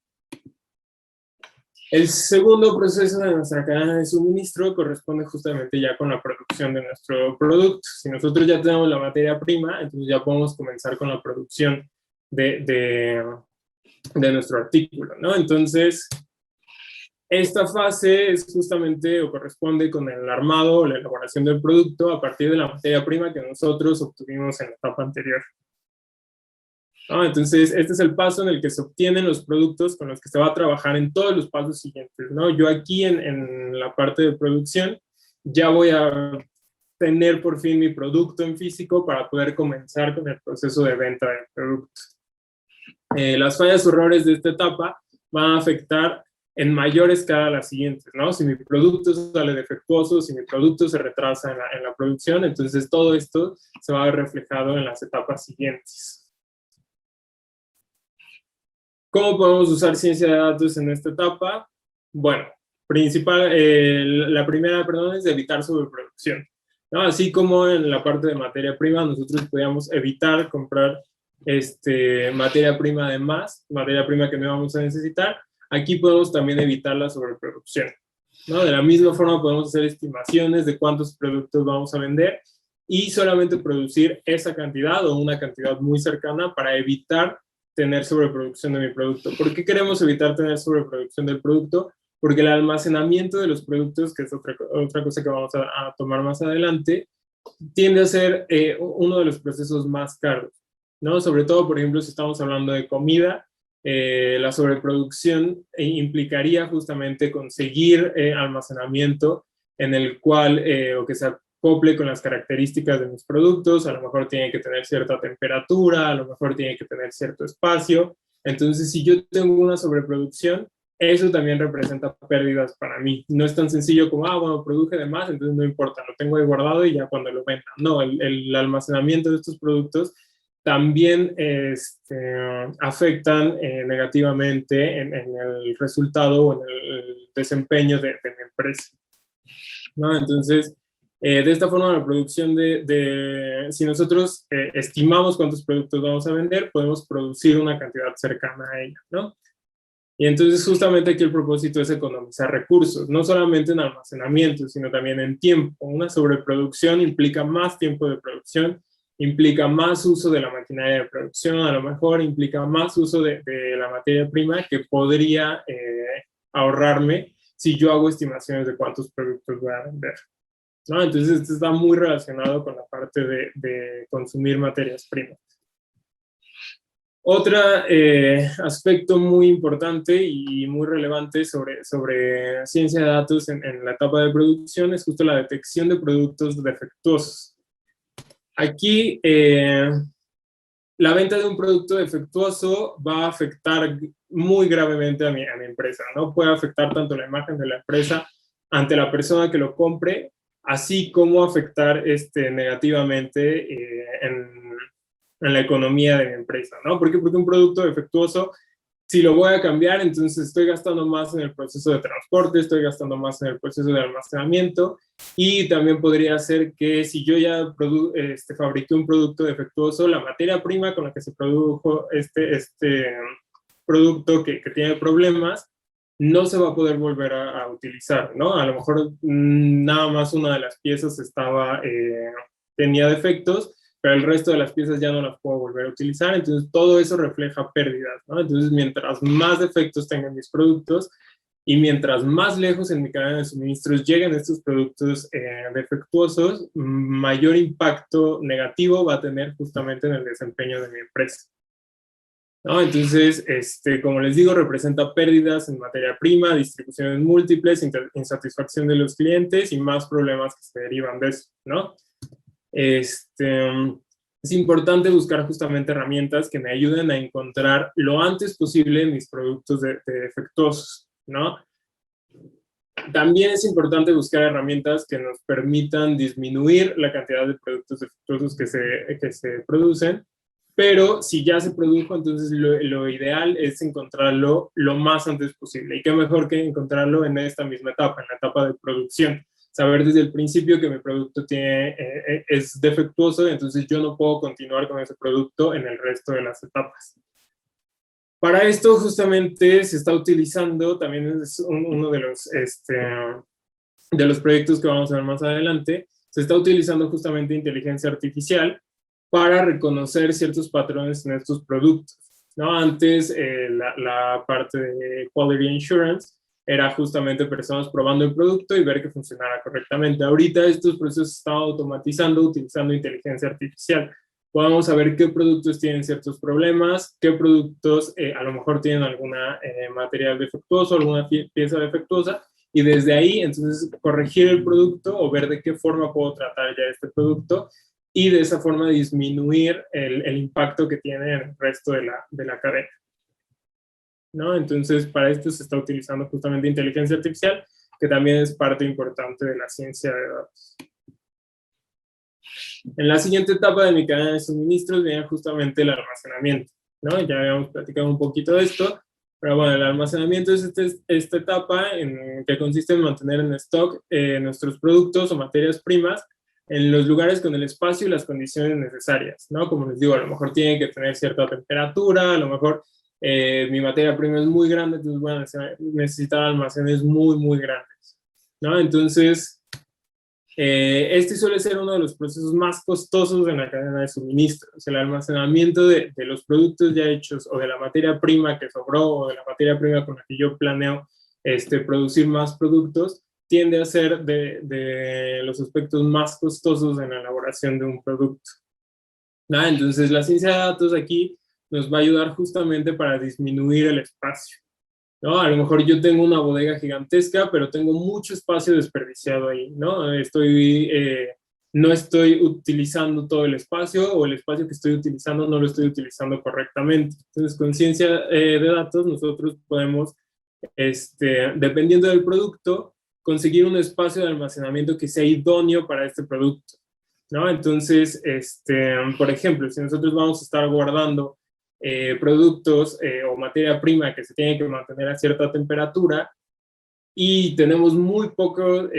El segundo proceso de nuestra cadena de suministro corresponde justamente ya con la producción de nuestro producto. Si nosotros ya tenemos la materia prima, entonces ya podemos comenzar con la producción de nuestro artículo, ¿no? Entonces, esta fase es justamente o corresponde con el armado o la elaboración del producto a partir de la materia prima que nosotros obtuvimos en la etapa anterior. ¿no? Entonces, este es el paso en el que se obtienen los productos con los que se va a trabajar en todos los pasos siguientes, ¿no? Yo aquí en la parte de producción ya voy a tener por fin mi producto en físico para poder comenzar con el proceso de venta del producto. Las fallas o errores de esta etapa van a afectar en mayor escala las siguientes, ¿no? Si mi producto sale defectuoso, si mi producto se retrasa en la producción, entonces todo esto se va a ver reflejado en las etapas siguientes. ¿Cómo podemos usar ciencia de datos en esta etapa? Bueno, la primera, es evitar sobreproducción, ¿no? Así como en la parte de materia prima, nosotros podíamos evitar comprar materia prima de más, materia prima que no vamos a necesitar. Aquí podemos también evitar la sobreproducción, ¿no? De la misma forma podemos hacer estimaciones de cuántos productos vamos a vender y solamente producir esa cantidad o una cantidad muy cercana para evitar tener sobreproducción de mi producto. ¿Por qué queremos evitar tener sobreproducción del producto? Porque el almacenamiento de los productos, que es otra cosa que vamos a tomar más adelante, tiende a ser uno de los procesos más caros, ¿no? Sobre todo, por ejemplo, si estamos hablando de comida, la sobreproducción implicaría justamente conseguir almacenamiento en el cual, o que se acople con las características de mis productos, a lo mejor tiene que tener cierta temperatura, a lo mejor tiene que tener cierto espacio. Entonces, si yo tengo una sobreproducción, eso también representa pérdidas para mí. No es tan sencillo como, bueno, produje de más, entonces no importa, lo tengo ahí guardado y ya cuando lo venda. No, el almacenamiento de estos productos también afectan negativamente en el resultado o en el desempeño de mi empresa, ¿no? Entonces, de esta forma, la producción si nosotros estimamos cuántos productos vamos a vender, podemos producir una cantidad cercana a ella, ¿no? Y entonces justamente aquí el propósito es economizar recursos, no solamente en almacenamiento, sino también en tiempo. Una sobreproducción implica más tiempo de producción, implica más uso de la maquinaria de producción, a lo mejor implica más uso de la materia prima que podría ahorrarme si yo hago estimaciones de cuántos productos voy a vender, ¿no? Entonces esto está muy relacionado con la parte de consumir materias primas. Otro aspecto muy importante y muy relevante sobre ciencia de datos en la etapa de producción es justo la detección de productos defectuosos. Aquí, la venta de un producto defectuoso va a afectar muy gravemente a mi empresa, ¿no? Puede afectar tanto la imagen de la empresa ante la persona que lo compre, así como afectar negativamente en la economía de mi empresa, ¿no? ¿Por qué? Porque un producto defectuoso, si lo voy a cambiar, entonces estoy gastando más en el proceso de transporte, estoy gastando más en el proceso de almacenamiento, y también podría ser que si yo ya fabriqué un producto defectuoso, la materia prima con la que se produjo este producto que tiene problemas, no se va a poder volver a utilizar, ¿no? A lo mejor nada más una de las piezas tenía defectos, pero el resto de las piezas ya no las puedo volver a utilizar, entonces todo eso refleja pérdidas, ¿no? Entonces, mientras más defectos tengan mis productos y mientras más lejos en mi cadena de suministros lleguen estos productos defectuosos, mayor impacto negativo va a tener justamente en el desempeño de mi empresa, ¿no? Entonces, como les digo, representa pérdidas en materia prima, distribuciones múltiples, insatisfacción de los clientes y más problemas que se derivan de eso, ¿no? Es importante buscar justamente herramientas que me ayuden a encontrar lo antes posible mis productos defectuosos, ¿no? También es importante buscar herramientas que nos permitan disminuir la cantidad de productos defectuosos que se producen, pero si ya se produjo, entonces lo ideal es encontrarlo lo más antes posible. Y qué mejor que encontrarlo en esta misma etapa, en la etapa de producción. Saber desde el principio que mi producto es defectuoso, entonces yo no puedo continuar con ese producto en el resto de las etapas. Para esto justamente se está utilizando, también es uno de los proyectos que vamos a ver más adelante, se está utilizando justamente inteligencia artificial para reconocer ciertos patrones en estos productos, ¿no? Antes la parte de Quality Insurance era justamente personas probando el producto y ver que funcionara correctamente. Ahorita estos procesos se están automatizando utilizando inteligencia artificial. Podamos saber qué productos tienen ciertos problemas, qué productos a lo mejor tienen alguna material defectuoso, alguna pieza defectuosa, y desde ahí entonces corregir el producto o ver de qué forma puedo tratar ya este producto y de esa forma disminuir el impacto que tiene en el resto de la cadena, ¿no? Entonces para esto se está utilizando justamente inteligencia artificial, que también es parte importante de la ciencia de datos. En la siguiente etapa de mi cadena de suministros viene justamente el almacenamiento, ¿no? Ya habíamos platicado un poquito de esto, pero bueno, el almacenamiento es esta etapa en que consiste en mantener en stock nuestros productos o materias primas en los lugares con el espacio y las condiciones necesarias, ¿no? Como les digo, a lo mejor tiene que tener cierta temperatura, a lo mejor mi materia prima es muy grande, entonces voy a necesitar almacenes muy, muy grandes, ¿no? Entonces, este suele ser uno de los procesos más costosos en la cadena de suministros. El almacenamiento de los productos ya hechos o de la materia prima que sobró o de la materia prima con la que yo planeo producir más productos tiende a ser de los aspectos más costosos en la elaboración de un producto. Entonces la ciencia de datos aquí nos va a ayudar justamente para disminuir el espacio, ¿no? A lo mejor yo tengo una bodega gigantesca, pero tengo mucho espacio desperdiciado ahí, ¿no? No estoy utilizando todo el espacio o el espacio que estoy utilizando no lo estoy utilizando correctamente. Entonces, con ciencia de datos nosotros podemos, dependiendo del producto, conseguir un espacio de almacenamiento que sea idóneo para este producto, ¿no? Entonces, por ejemplo, si nosotros vamos a estar guardando productos o materia prima que se tiene que mantener a cierta temperatura y tenemos muy pocos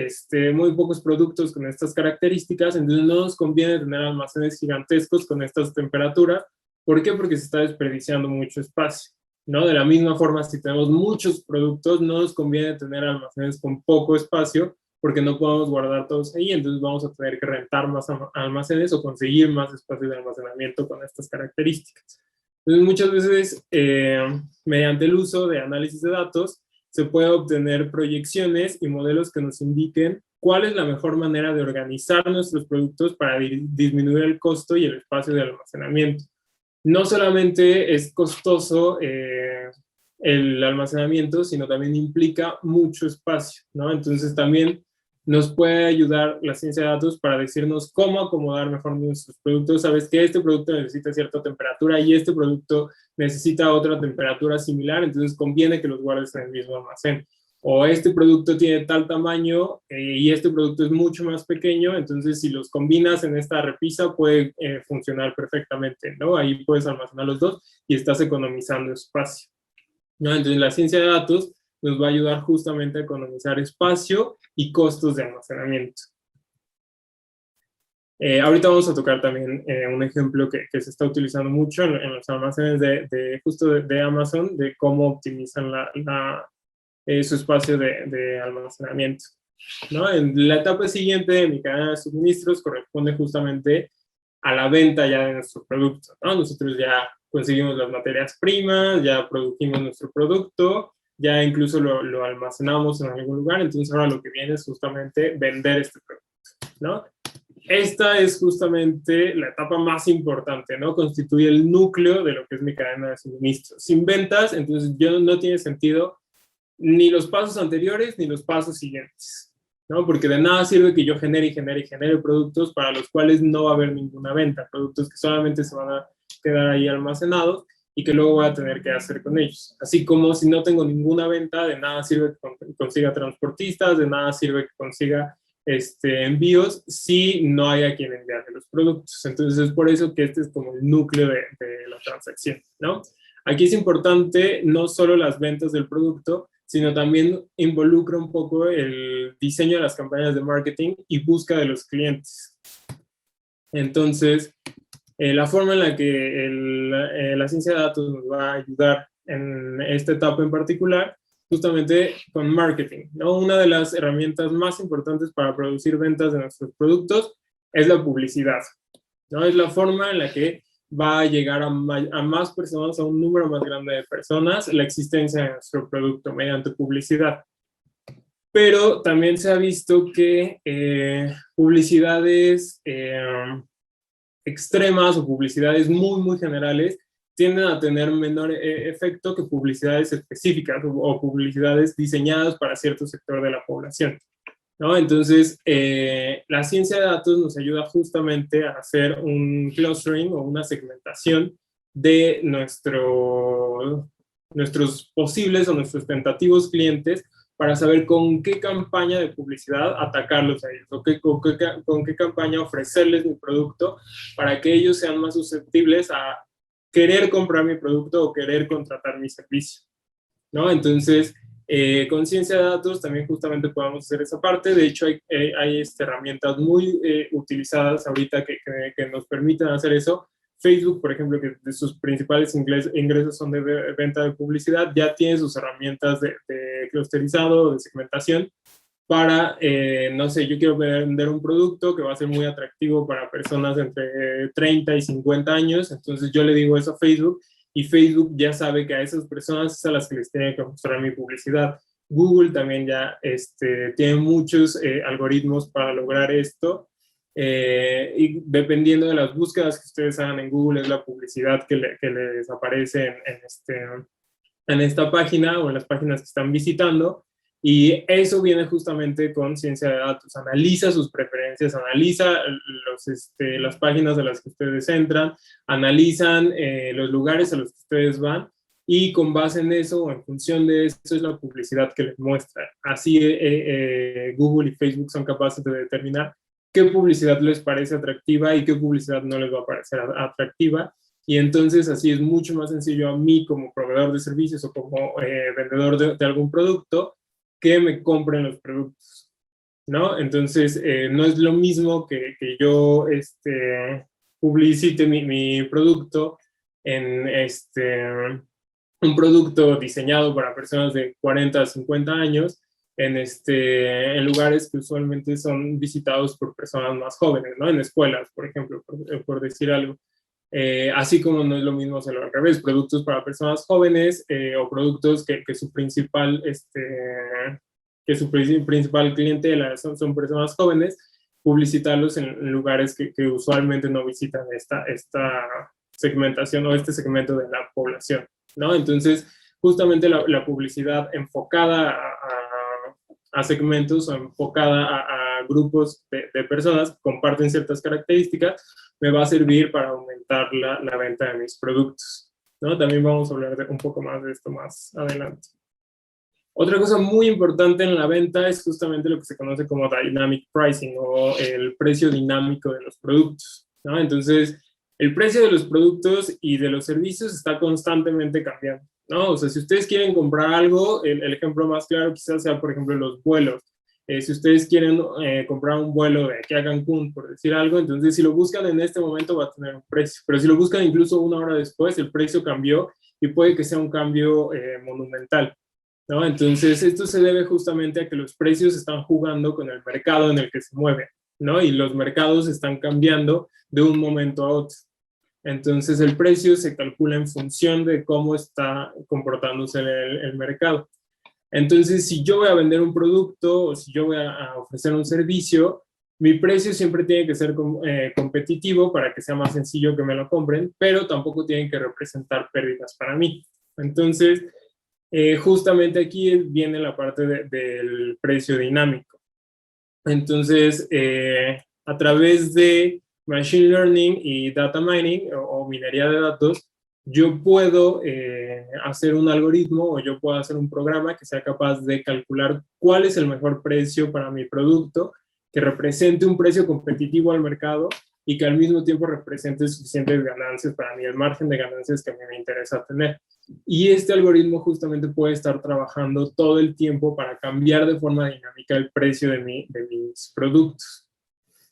productos con estas características, entonces no nos conviene tener almacenes gigantescos con estas temperaturas. ¿Por qué? Porque se está desperdiciando mucho espacio, ¿no? De la misma forma, si tenemos muchos productos, no nos conviene tener almacenes con poco espacio porque no podemos guardar todos ahí, entonces vamos a tener que rentar más almacenes o conseguir más espacio de almacenamiento con estas características. Entonces, muchas veces, mediante el uso de análisis de datos, se puede obtener proyecciones y modelos que nos indiquen cuál es la mejor manera de organizar nuestros productos para disminuir el costo y el espacio de almacenamiento. No solamente es costoso el almacenamiento, sino también implica mucho espacio, ¿no? Entonces también nos puede ayudar la ciencia de datos para decirnos cómo acomodar mejor nuestros productos. Sabes que este producto necesita cierta temperatura y este producto necesita otra temperatura similar, entonces conviene que los guardes en el mismo almacén. O este producto tiene tal tamaño y este producto es mucho más pequeño, entonces si los combinas en esta repisa puede funcionar perfectamente, ¿no? Ahí puedes almacenar los dos y estás economizando espacio, ¿no? Entonces la ciencia de datos nos va a ayudar justamente a economizar espacio y costos de almacenamiento. Ahorita vamos a tocar también un ejemplo que se está utilizando mucho en los almacenes de Amazon, de cómo optimizan su espacio de almacenamiento, ¿no? En la etapa siguiente de mi cadena de suministros corresponde justamente a la venta ya de nuestro producto, ¿no? Nosotros ya conseguimos las materias primas, ya produjimos nuestro producto, ya incluso lo almacenamos en algún lugar, entonces ahora lo que viene es justamente vender este producto, ¿no? Esta es justamente la etapa más importante, ¿no? Constituye el núcleo de lo que es mi cadena de suministro. Sin ventas, entonces no tiene sentido ni los pasos anteriores ni los pasos siguientes, ¿no? Porque de nada sirve que yo genere productos para los cuales no va a haber ninguna venta, productos que solamente se van a quedar ahí almacenados y que luego voy a tener que hacer con ellos. Así como si no tengo ninguna venta, de nada sirve que consiga transportistas, de nada sirve que consiga envíos si no hay a quien enviarle los productos. Entonces es por eso que este es como el núcleo de la transacción, ¿no? Aquí es importante no solo las ventas del producto, sino también involucra un poco el diseño de las campañas de marketing y busca de los clientes. Entonces, la forma en la que la ciencia de datos nos va a ayudar en esta etapa en particular, justamente con marketing, ¿no? Una de las herramientas más importantes para producir ventas de nuestros productos es la publicidad, ¿no? Es la forma en la que va a llegar a más personas, a un número más grande de personas, la existencia de nuestro producto mediante publicidad. Pero también se ha visto que publicidades extremas o publicidades muy, muy generales tienden a tener menor efecto que publicidades específicas o publicidades diseñadas para cierto sector de la población, ¿no? Entonces, la ciencia de datos nos ayuda justamente a hacer un clustering o una segmentación de nuestros posibles o nuestros tentativos clientes para saber con qué campaña de publicidad atacarlos a ellos, o con qué campaña ofrecerles mi producto para que ellos sean más susceptibles a querer comprar mi producto o querer contratar mi servicio, ¿no? Entonces, con ciencia de datos también justamente podemos hacer esa parte. De hecho, hay herramientas muy utilizadas ahorita que nos permiten hacer eso. Facebook, por ejemplo, que de sus principales ingresos son de venta de publicidad, ya tiene sus herramientas de clusterizado, de segmentación, para, no sé, yo quiero vender un producto que va a ser muy atractivo para personas entre 30 y 50 años, entonces yo le digo eso a Facebook, y Facebook ya sabe que a esas personas es a las que les tiene que mostrar mi publicidad. Google también ya tiene muchos algoritmos para lograr esto, y dependiendo de las búsquedas que ustedes hagan en Google, es la publicidad que les aparece en esta página o en las páginas que están visitando. Y eso viene justamente con ciencia de datos. Analiza sus preferencias, analiza las páginas a las que ustedes entran, analizan los lugares a los que ustedes van, y con base en eso o en función de eso es la publicidad que les muestra. Así Google y Facebook son capaces de determinar qué publicidad les parece atractiva y qué publicidad no les va a parecer atractiva. Y entonces así es mucho más sencillo a mí como proveedor de servicios o como vendedor de algún producto que me compren los productos, ¿no? Entonces no es lo mismo que yo publicite mi producto en un producto diseñado para personas de 40 a 50 años en lugares que usualmente son visitados por personas más jóvenes, ¿no? En escuelas, por ejemplo, por decir algo. Así como no es lo mismo hacerlo al revés, productos para personas jóvenes o productos que su principal clientela son personas jóvenes, publicitarlos en lugares que usualmente no visitan esta segmentación o este segmento de la población, ¿no? Entonces, justamente la publicidad enfocada a segmentos o enfocada a grupos de personas que comparten ciertas características, me va a servir para aumentar la venta de mis productos, ¿no? También vamos a hablar un poco más de esto más adelante. Otra cosa muy importante en la venta es justamente lo que se conoce como dynamic pricing o el precio dinámico de los productos, ¿no? Entonces, el precio de los productos y de los servicios está constantemente cambiando, ¿no? O sea, si ustedes quieren comprar algo, el ejemplo más claro quizás sea, por ejemplo, los vuelos. Si ustedes quieren comprar un vuelo de aquí a Cancún, por decir algo, entonces si lo buscan en este momento va a tener un precio, pero si lo buscan incluso una hora después, el precio cambió y puede que sea un cambio monumental, ¿no? Entonces, esto se debe justamente a que los precios están jugando con el mercado en el que se mueven, ¿no? Y los mercados están cambiando de un momento a otro. Entonces, el precio se calcula en función de cómo está comportándose el mercado. Entonces, si yo voy a vender un producto o si yo voy a ofrecer un servicio, mi precio siempre tiene que ser competitivo para que sea más sencillo que me lo compren, pero tampoco tienen que representar pérdidas para mí. Entonces, justamente aquí viene la parte del precio dinámico. Entonces, a través de Machine Learning y Data Mining o minería de datos, yo puedo hacer un algoritmo o yo puedo hacer un programa que sea capaz de calcular cuál es el mejor precio para mi producto, que represente un precio competitivo al mercado y que al mismo tiempo represente suficientes ganancias para mí, el margen de ganancias que a mí me interesa tener. Y este algoritmo justamente puede estar trabajando todo el tiempo para cambiar de forma dinámica el precio de mis productos,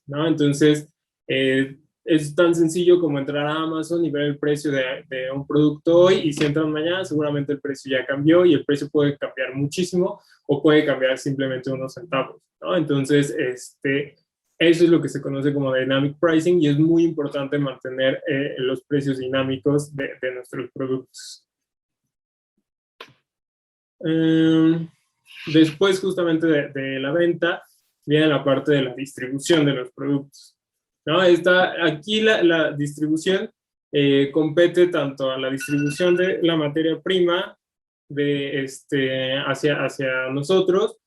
¿no? Entonces, es tan sencillo como entrar a Amazon y ver el precio de un producto hoy, y si entran mañana, seguramente el precio ya cambió y el precio puede cambiar muchísimo o puede cambiar simplemente unos centavos, ¿no? Entonces, eso es lo que se conoce como dynamic pricing y es muy importante mantener los precios dinámicos de nuestros productos. Después justamente de la venta viene la parte de la distribución de los productos. ¿no? Aquí la distribución compete tanto a la distribución de la materia prima hacia nosotros,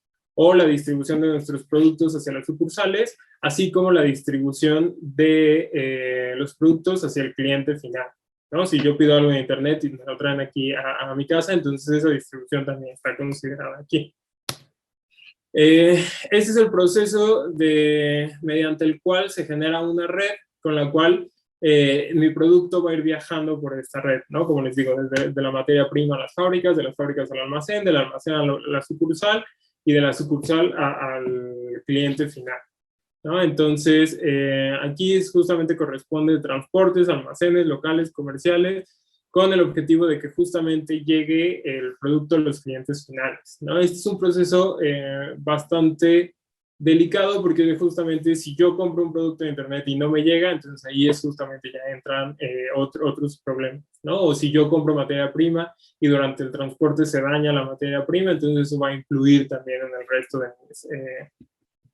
o la distribución de nuestros productos hacia las sucursales, así como la distribución de los productos hacia el cliente final, ¿no? Si yo pido algo en internet y me lo traen aquí a mi casa, entonces esa distribución también está considerada aquí. Ese es el proceso mediante el cual se genera una red con la cual mi producto va a ir viajando por esta red, ¿no? Como les digo, desde de la materia prima a las fábricas, de las fábricas al almacén, del almacén a la sucursal y de la sucursal al cliente final, ¿no? Entonces, aquí justamente corresponde transportes, almacenes, locales, comerciales, con el objetivo de que justamente llegue el producto a los clientes finales, ¿no? Este es un proceso bastante delicado porque justamente si yo compro un producto en internet y no me llega, entonces ahí es justamente ya entran otros problemas, ¿no? O si yo compro materia prima y durante el transporte se daña la materia prima, entonces eso va a influir también en el resto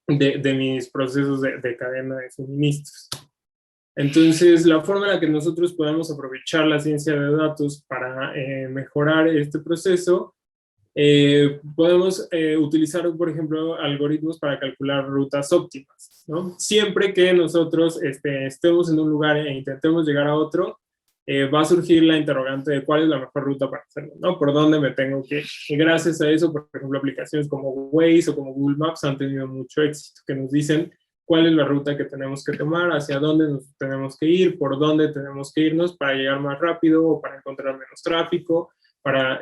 de mis procesos de cadena de suministros. Entonces, la forma en la que nosotros podemos aprovechar la ciencia de datos para mejorar este proceso, podemos utilizar, por ejemplo, algoritmos para calcular rutas óptimas, ¿no? Siempre que nosotros estemos en un lugar e intentemos llegar a otro, va a surgir la interrogante de cuál es la mejor ruta para hacerlo, ¿no? ¿Por dónde me tengo que ir? Y gracias a eso, por ejemplo, aplicaciones como Waze o como Google Maps han tenido mucho éxito, que nos dicen cuál es la ruta que tenemos que tomar, hacia dónde nos tenemos que ir, por dónde tenemos que irnos para llegar más rápido o para encontrar menos tráfico, para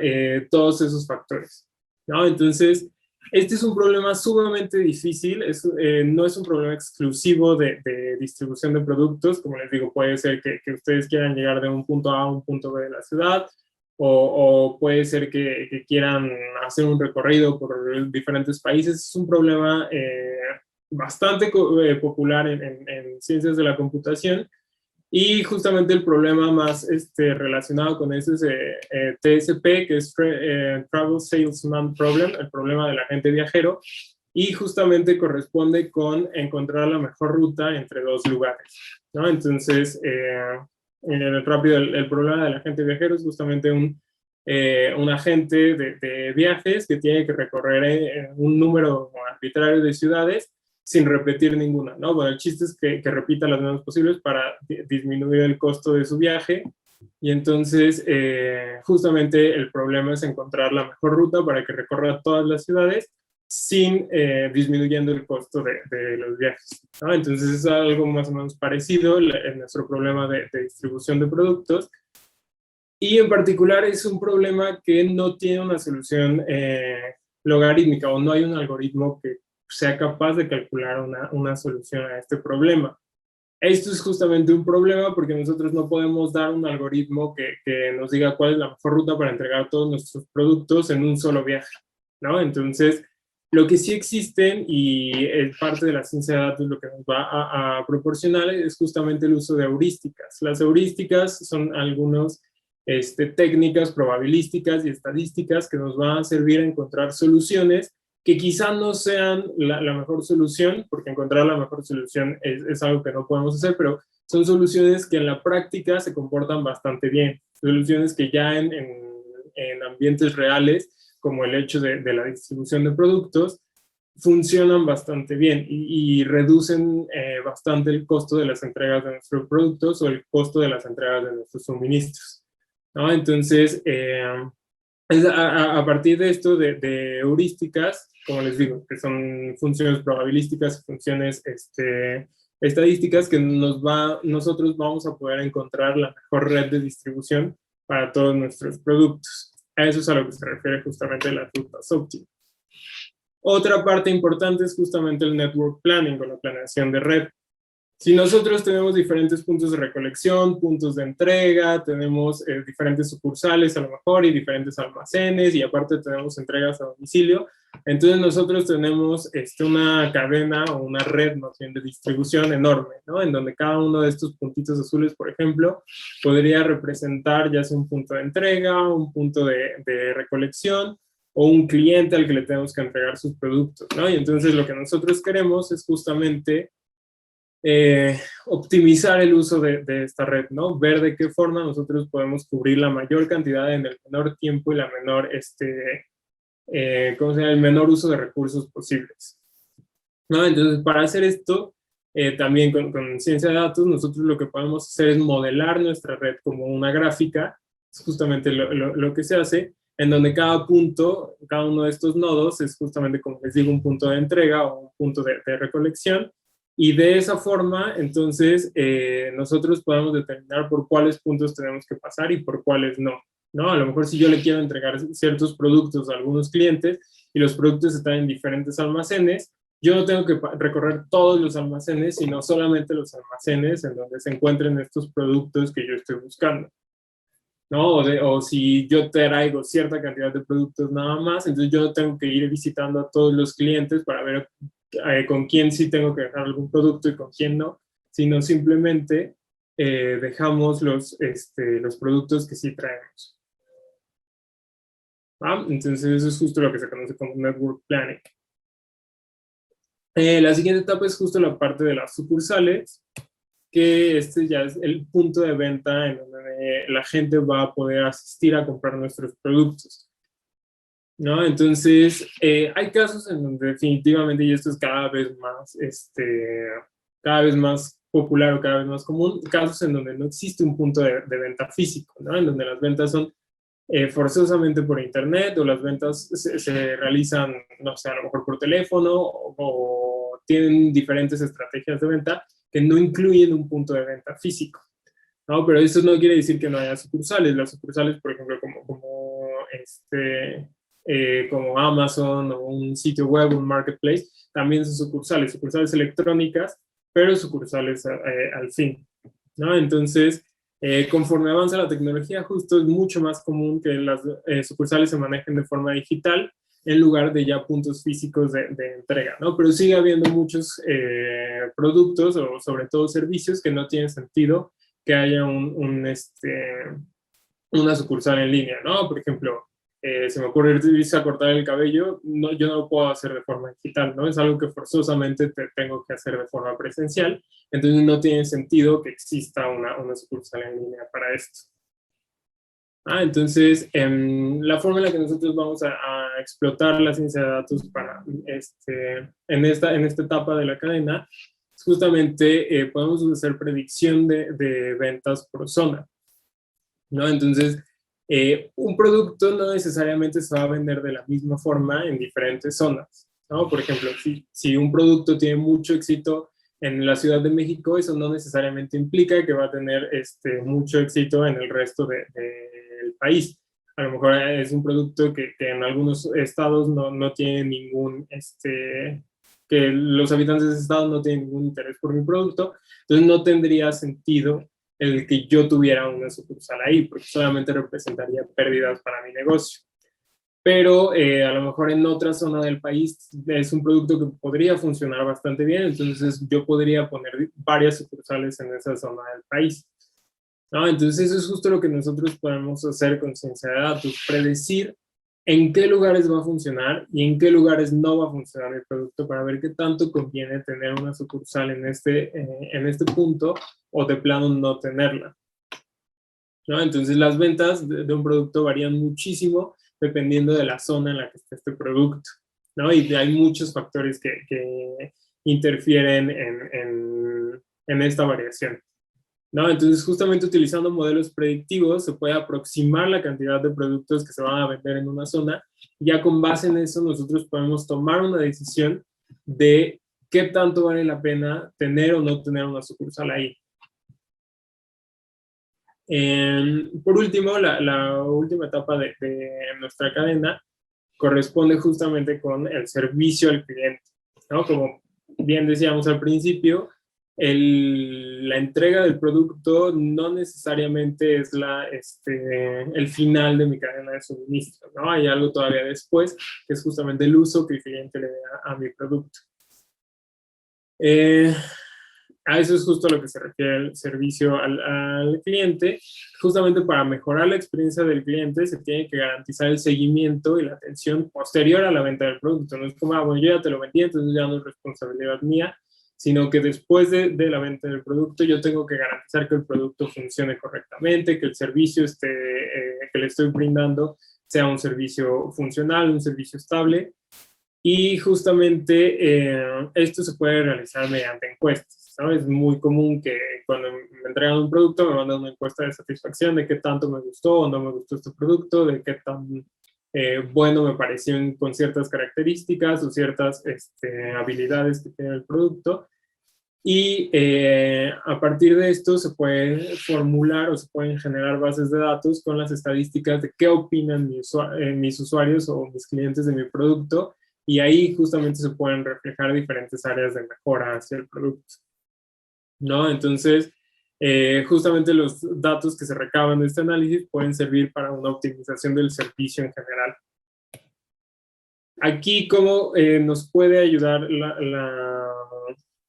todos esos factores, ¿no? Entonces, este es un problema sumamente difícil, no es un problema exclusivo de distribución de productos, como les digo, puede ser que ustedes quieran llegar de un punto A a un punto B de la ciudad, o puede ser que quieran hacer un recorrido por diferentes países. Es un problema bastante popular en ciencias de la computación, y justamente el problema más relacionado con eso es TSP, que es Travel Salesman Problem, el problema del agente viajero, y justamente corresponde con encontrar la mejor ruta entre dos lugares, ¿no? Entonces, rápido, el problema del agente viajero es justamente un agente de viajes que tiene que recorrer un número arbitrario de ciudades sin repetir ninguna, ¿no? Bueno, el chiste es que repita las menos posibles para disminuir el costo de su viaje, y entonces justamente el problema es encontrar la mejor ruta para que recorra todas las ciudades sin disminuyendo el costo de los viajes, ¿no? Entonces es algo más o menos parecido en nuestro problema de distribución de productos, y en particular es un problema que no tiene una solución logarítmica, o no hay un algoritmo que sea capaz de calcular una solución a este problema. Esto es justamente un problema porque nosotros no podemos dar un algoritmo que nos diga cuál es la mejor ruta para entregar todos nuestros productos en un solo viaje, ¿no? Entonces, lo que sí existen, y es parte de la ciencia de datos lo que nos va a proporcionar, es justamente el uso de heurísticas. Las heurísticas son algunas técnicas probabilísticas y estadísticas que nos van a servir a encontrar soluciones que quizá no sean la mejor solución, porque encontrar la mejor solución es algo que no podemos hacer, pero son soluciones que en la práctica se comportan bastante bien, soluciones que ya en ambientes reales, como el hecho de la distribución de productos, funcionan bastante bien y reducen bastante el costo de las entregas de nuestros productos o el costo de las entregas de nuestros suministros, ¿no? Entonces, a partir de esto de heurísticas, como les digo, que son funciones probabilísticas, funciones estadísticas, que nosotros vamos a poder encontrar la mejor red de distribución para todos nuestros productos. A eso es a lo que se refiere justamente las rutas óptimas. Otra parte importante es justamente el network planning, o la planeación de red. Si nosotros tenemos diferentes puntos de recolección, puntos de entrega, tenemos diferentes sucursales a lo mejor y diferentes almacenes, y aparte tenemos entregas a domicilio, entonces nosotros tenemos una cadena o una red más bien de distribución enorme, ¿no? En donde cada uno de estos puntitos azules, por ejemplo, podría representar ya sea un punto de entrega, un punto de recolección, o un cliente al que le tenemos que entregar sus productos, ¿no? Y entonces lo que nosotros queremos es justamente optimizar el uso de esta red, ¿no? Ver de qué forma nosotros podemos cubrir la mayor cantidad en el menor tiempo y la menor, ¿cómo se llama? El menor uso de recursos posibles, ¿no? Entonces, para hacer esto, también con ciencia de datos, nosotros lo que podemos hacer es modelar nuestra red como una gráfica, es justamente lo que se hace, en donde cada punto, cada uno de estos nodos es justamente, como les digo, un punto de entrega o un punto de recolección, y de esa forma, entonces, nosotros podemos determinar por cuáles puntos tenemos que pasar y por cuáles no, ¿no? A lo mejor si yo le quiero entregar ciertos productos a algunos clientes y los productos están en diferentes almacenes, yo no tengo que recorrer todos los almacenes, sino solamente los almacenes en donde se encuentren estos productos que yo estoy buscando, ¿no? O si yo traigo cierta cantidad de productos nada más, entonces yo no tengo que ir visitando a todos los clientes para ver con quién sí tengo que dejar algún producto y con quién no, sino simplemente dejamos los productos que sí traemos. ¿Ah? Entonces eso es justo lo que se conoce como network planning. La siguiente etapa es justo la parte de las sucursales, que este ya es el punto de venta en donde la gente va a poder asistir a comprar nuestros productos, ¿no? Entonces, hay casos en donde definitivamente, y esto es cada vez más popular o cada vez más común, casos en donde no existe un punto de venta físico, ¿no? En donde las ventas son forzosamente por internet, o las ventas se realizan, no sé, a lo mejor por teléfono, o tienen diferentes estrategias de venta que no incluyen un punto de venta físico, ¿no? Pero eso no quiere decir que no haya sucursales. Las sucursales, por ejemplo, como Amazon o un sitio web, un marketplace, también son sucursales electrónicas, pero sucursales al fin, ¿no? Entonces, conforme avanza la tecnología, justo es mucho más común que las sucursales se manejen de forma digital en lugar de ya puntos físicos de entrega, ¿no? Pero sigue habiendo muchos productos o sobre todo servicios que no tienen sentido que haya una sucursal en línea, ¿no? Por ejemplo, se me ocurre irse a cortar el cabello, no, yo no lo puedo hacer de forma digital, ¿no? Es algo que forzosamente tengo que hacer de forma presencial, entonces no tiene sentido que exista una sucursal en línea para esto. Entonces, la forma en la que nosotros vamos a explotar la ciencia de datos para en esta etapa de la cadena, es justamente podemos hacer predicción de ventas por zona, ¿no? Entonces, un producto no necesariamente se va a vender de la misma forma en diferentes zonas, ¿no? Por ejemplo, si un producto tiene mucho éxito en la Ciudad de México, eso no necesariamente implica que va a tener mucho éxito en el resto del país. A lo mejor es un producto que en algunos estados no tiene ningún, que los habitantes de ese estado no tienen ningún interés por mi producto, entonces no tendría sentido el que yo tuviera una sucursal ahí, porque solamente representaría pérdidas para mi negocio. Pero a lo mejor en otra zona del país es un producto que podría funcionar bastante bien, entonces yo podría poner varias sucursales en esa zona del país, ¿no? Entonces eso es justo lo que nosotros podemos hacer con ciencia de datos, predecir en qué lugares va a funcionar y en qué lugares no va a funcionar el producto para ver qué tanto conviene tener una sucursal en este punto o de plano no tenerla, ¿no? Entonces las ventas de un producto varían muchísimo dependiendo de la zona en la que esté este producto, ¿no? Y hay muchos factores que interfieren en esta variación, ¿no? Entonces, justamente utilizando modelos predictivos se puede aproximar la cantidad de productos que se van a vender en una zona, y ya con base en eso nosotros podemos tomar una decisión de qué tanto vale la pena tener o no tener una sucursal ahí. Por último, la última etapa de nuestra cadena corresponde justamente con el servicio al cliente, ¿no? Como bien decíamos al principio, la entrega del producto no necesariamente es el final de mi cadena de suministro, ¿no? Hay algo todavía después, que es justamente el uso que el cliente le da a mi producto. A eso es justo lo que se refiere el servicio al cliente. Justamente para mejorar la experiencia del cliente se tiene que garantizar el seguimiento y la atención posterior a la venta del producto. No es como, bueno, yo ya te lo vendí, entonces ya no es responsabilidad mía, sino que después de la venta del producto yo tengo que garantizar que el producto funcione correctamente, que el servicio que le estoy brindando sea un servicio funcional, un servicio estable. Y justamente esto se puede realizar mediante encuestas, ¿no? Es muy común que cuando me entregan un producto me mandan una encuesta de satisfacción de qué tanto me gustó o no me gustó este producto, de qué tan bueno me pareció con ciertas características o ciertas habilidades que tiene el producto. Y a partir de esto se puede formular o se pueden generar bases de datos con las estadísticas de qué opinan mis usuarios o mis clientes de mi producto, y ahí justamente se pueden reflejar diferentes áreas de mejora hacia el producto, ¿no? Entonces, justamente los datos que se recaban de este análisis pueden servir para una optimización del servicio en general. Aquí, ¿cómo nos puede ayudar la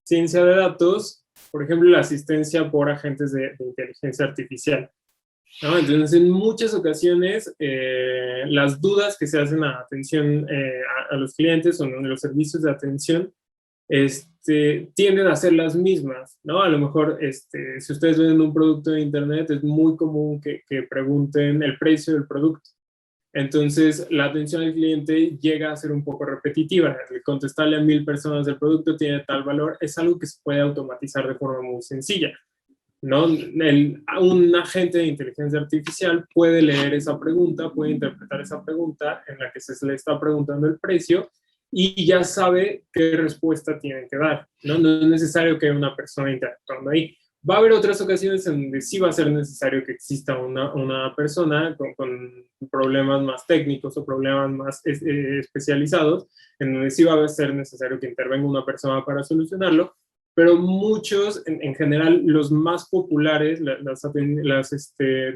ciencia de datos? Por ejemplo, la asistencia por agentes de inteligencia artificial, ¿no? Entonces, en muchas ocasiones, las dudas que se hacen a atención a los clientes o en los servicios de atención tienden a ser las mismas, ¿no? A lo mejor, si ustedes venden un producto de internet, es muy común que pregunten el precio del producto. Entonces, la atención al cliente llega a ser un poco repetitiva. El contestarle a 1000 personas del producto tiene tal valor, es algo que se puede automatizar de forma muy sencilla, ¿no? Un agente de inteligencia artificial puede leer esa pregunta, puede interpretar esa pregunta en la que se le está preguntando el precio y ya sabe qué respuesta tiene que dar, ¿no? No es necesario que haya una persona interactuando ahí. Va a haber otras ocasiones en donde sí va a ser necesario que exista una persona con problemas más técnicos o problemas más especializados, en donde sí va a ser necesario que intervenga una persona para solucionarlo, pero muchos, en general, los más populares, las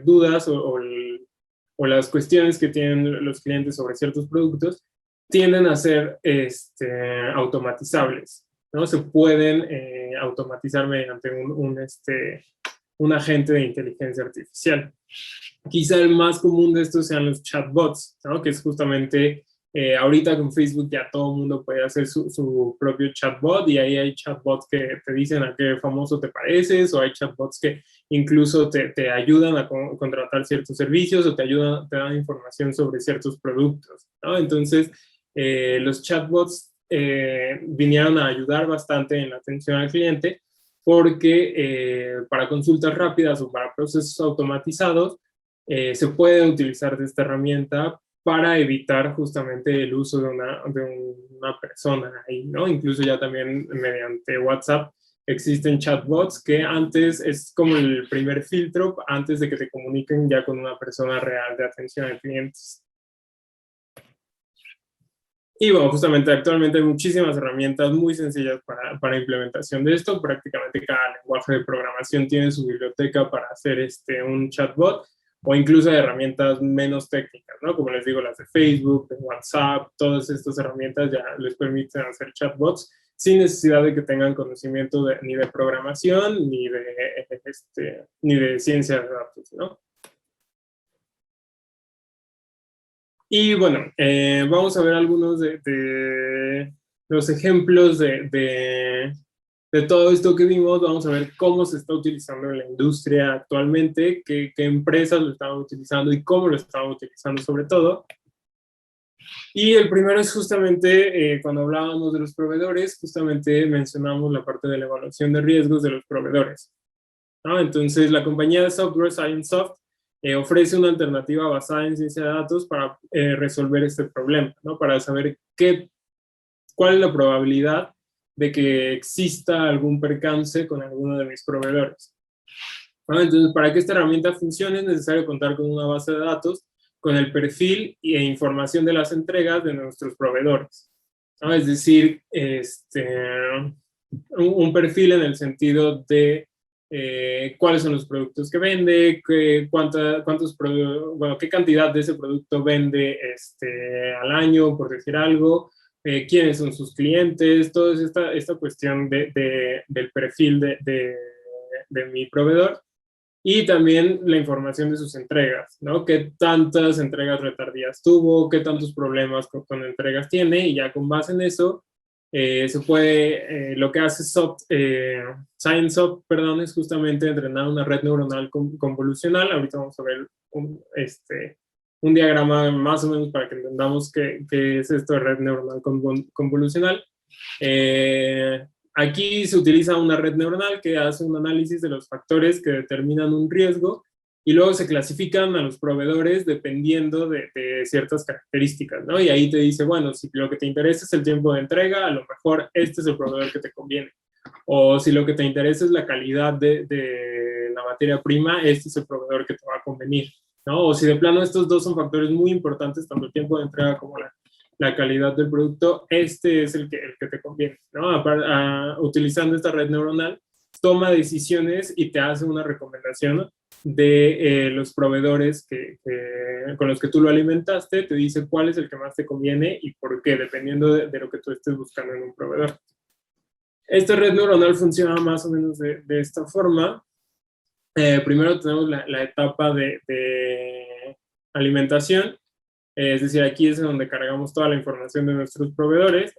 dudas o las cuestiones que tienen los clientes sobre ciertos productos, tienden a ser automatizables, ¿no? Se pueden automatizar mediante un agente de inteligencia artificial. Quizá el más común de estos sean los chatbots, ¿no? Que es justamente, ahorita con Facebook ya todo el mundo puede hacer su propio chatbot, y ahí hay chatbots que te dicen a qué famoso te pareces, o hay chatbots que incluso te ayudan a contratar ciertos servicios o te dan información sobre ciertos productos, ¿no? Entonces, los chatbots vinieron a ayudar bastante en la atención al cliente, porque para consultas rápidas o para procesos automatizados se puede utilizar de esta herramienta para evitar justamente el uso de una persona ahí, ¿no? Incluso ya también mediante WhatsApp existen chatbots que antes es como el primer filtro antes de que te comuniquen ya con una persona real de atención a clientes. Y bueno, justamente actualmente hay muchísimas herramientas muy sencillas para implementación de esto. Prácticamente cada lenguaje de programación tiene su biblioteca para hacer un chatbot, o incluso herramientas menos técnicas, ¿no? Como les digo, las de Facebook, de WhatsApp, todas estas herramientas ya les permiten hacer chatbots sin necesidad de que tengan conocimiento ni de programación ni de ciencia de datos, ¿no? Y bueno, vamos a ver algunos de los ejemplos de todo esto que vimos. Vamos a ver cómo se está utilizando en la industria actualmente, qué empresas lo están utilizando y cómo lo están utilizando sobre todo. Y el primero es justamente, cuando hablábamos de los proveedores, justamente mencionamos la parte de la evaluación de riesgos de los proveedores, ¿no? Entonces, la compañía de software ScienceSoft ofrece una alternativa basada en ciencia de datos para resolver este problema, ¿no? Para saber cuál es la probabilidad de que exista algún percance con alguno de mis proveedores, ¿no? Entonces, para que esta herramienta funcione es necesario contar con una base de datos con el perfil e información de las entregas de nuestros proveedores, ¿no? Es decir, un perfil en el sentido de cuáles son los productos que vende, qué cantidad de ese producto vende al año, por decir algo, quiénes son sus clientes, toda esta cuestión del perfil de mi proveedor, y también la información de sus entregas, ¿no? Qué tantas entregas retardías tuvo, qué tantos problemas con entregas tiene, y ya con base en eso Se puede, lo que hace ScienceSoft, perdón, es justamente entrenar una red neuronal convolucional. Ahorita vamos a ver un diagrama más o menos para que entendamos qué es esto de red neuronal convolucional. Aquí se utiliza una red neuronal que hace un análisis de los factores que determinan un riesgo y luego se clasifican a los proveedores dependiendo de ciertas características, ¿no? Y ahí te dice, bueno, si lo que te interesa es el tiempo de entrega, a lo mejor este es el proveedor que te conviene. O si lo que te interesa es la calidad de la materia prima, este es el proveedor que te va a convenir, ¿no? O si de plano estos dos son factores muy importantes, tanto el tiempo de entrega como la calidad del producto, este es el que te conviene, ¿no? Utilizando esta red neuronal, toma decisiones y te hace una recomendación de los proveedores con los que tú lo alimentaste, te dice cuál es el que más te conviene y por qué, dependiendo de lo que tú estés buscando en un proveedor. Esta red neuronal funciona más o menos de esta forma. Primero tenemos la etapa de alimentación, es decir, aquí es donde cargamos toda la información de nuestros proveedores,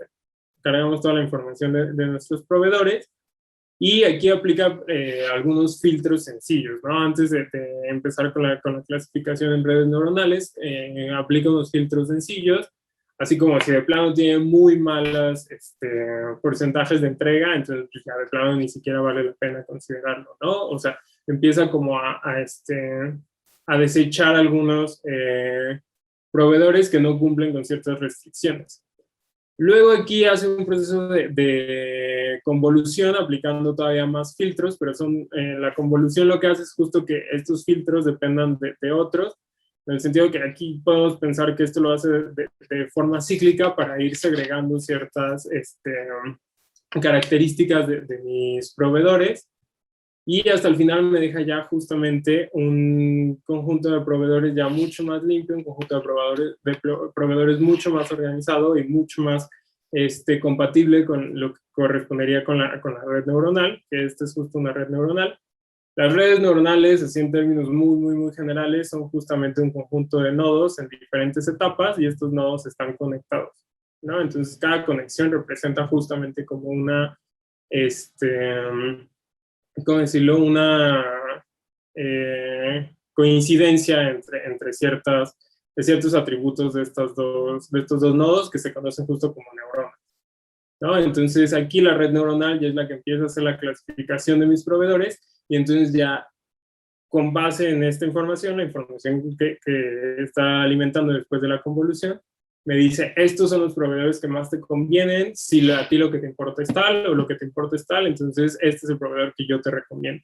y aquí aplica algunos filtros sencillos, ¿no? Antes de empezar con la clasificación en redes neuronales, aplica unos filtros sencillos, así como si de plano tiene muy malas porcentajes de entrega, entonces pues ya de plano ni siquiera vale la pena considerarlo, ¿no? O sea, empieza como a desechar algunos proveedores que no cumplen con ciertas restricciones. Luego aquí hace un proceso de convolución aplicando todavía más filtros, pero la convolución lo que hace es justo que estos filtros dependan de otros, en el sentido que aquí podemos pensar que esto lo hace de forma cíclica para ir segregando ciertas características de mis proveedores, y hasta el final me deja ya justamente un conjunto de proveedores ya mucho más limpio, un conjunto de proveedores mucho más organizado y mucho más compatible con lo que correspondería con la red neuronal, que esta es justo una red neuronal. Las redes neuronales, así en términos muy generales, son justamente un conjunto de nodos en diferentes etapas y estos nodos están conectados, ¿no? Entonces cada conexión representa justamente como una ¿cómo decirlo? Una coincidencia entre ciertos atributos de estos dos nodos que se conocen justo como neuronas, ¿no? Entonces aquí la red neuronal ya es la que empieza a hacer la clasificación de mis proveedores y entonces ya con base en esta información, la información que está alimentando después de la convolución, me dice, estos son los proveedores que más te convienen, si a ti lo que te importa es tal o lo que te importa es tal, entonces este es el proveedor que yo te recomiendo.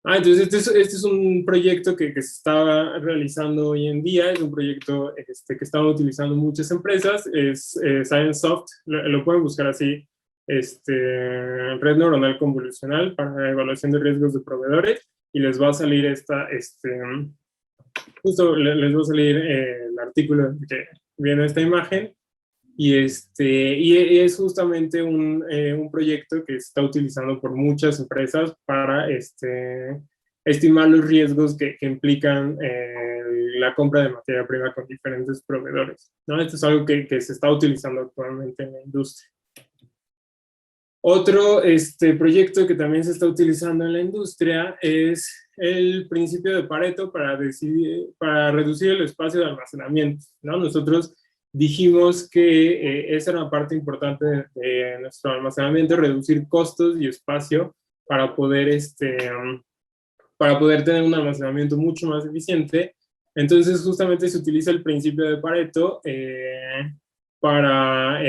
Entonces este es un proyecto que se está realizando hoy en día, es un proyecto que están utilizando muchas empresas, es ScienceSoft, lo pueden buscar así, red neuronal convolucional para evaluación de riesgos de proveedores, y les va a salir justo les va a salir el artículo que viene esta imagen, y es justamente un proyecto que se está utilizando por muchas empresas para estimar los riesgos que implican la compra de materia prima con diferentes proveedores, ¿no? Esto es algo que se está utilizando actualmente en la industria. Otro proyecto que también se está utilizando en la industria es el principio de Pareto para reducir el espacio de almacenamiento, ¿no? Nosotros dijimos que esa era una parte importante de nuestro almacenamiento, reducir costos y espacio para poder tener un almacenamiento mucho más eficiente. Entonces justamente se utiliza el principio de Pareto para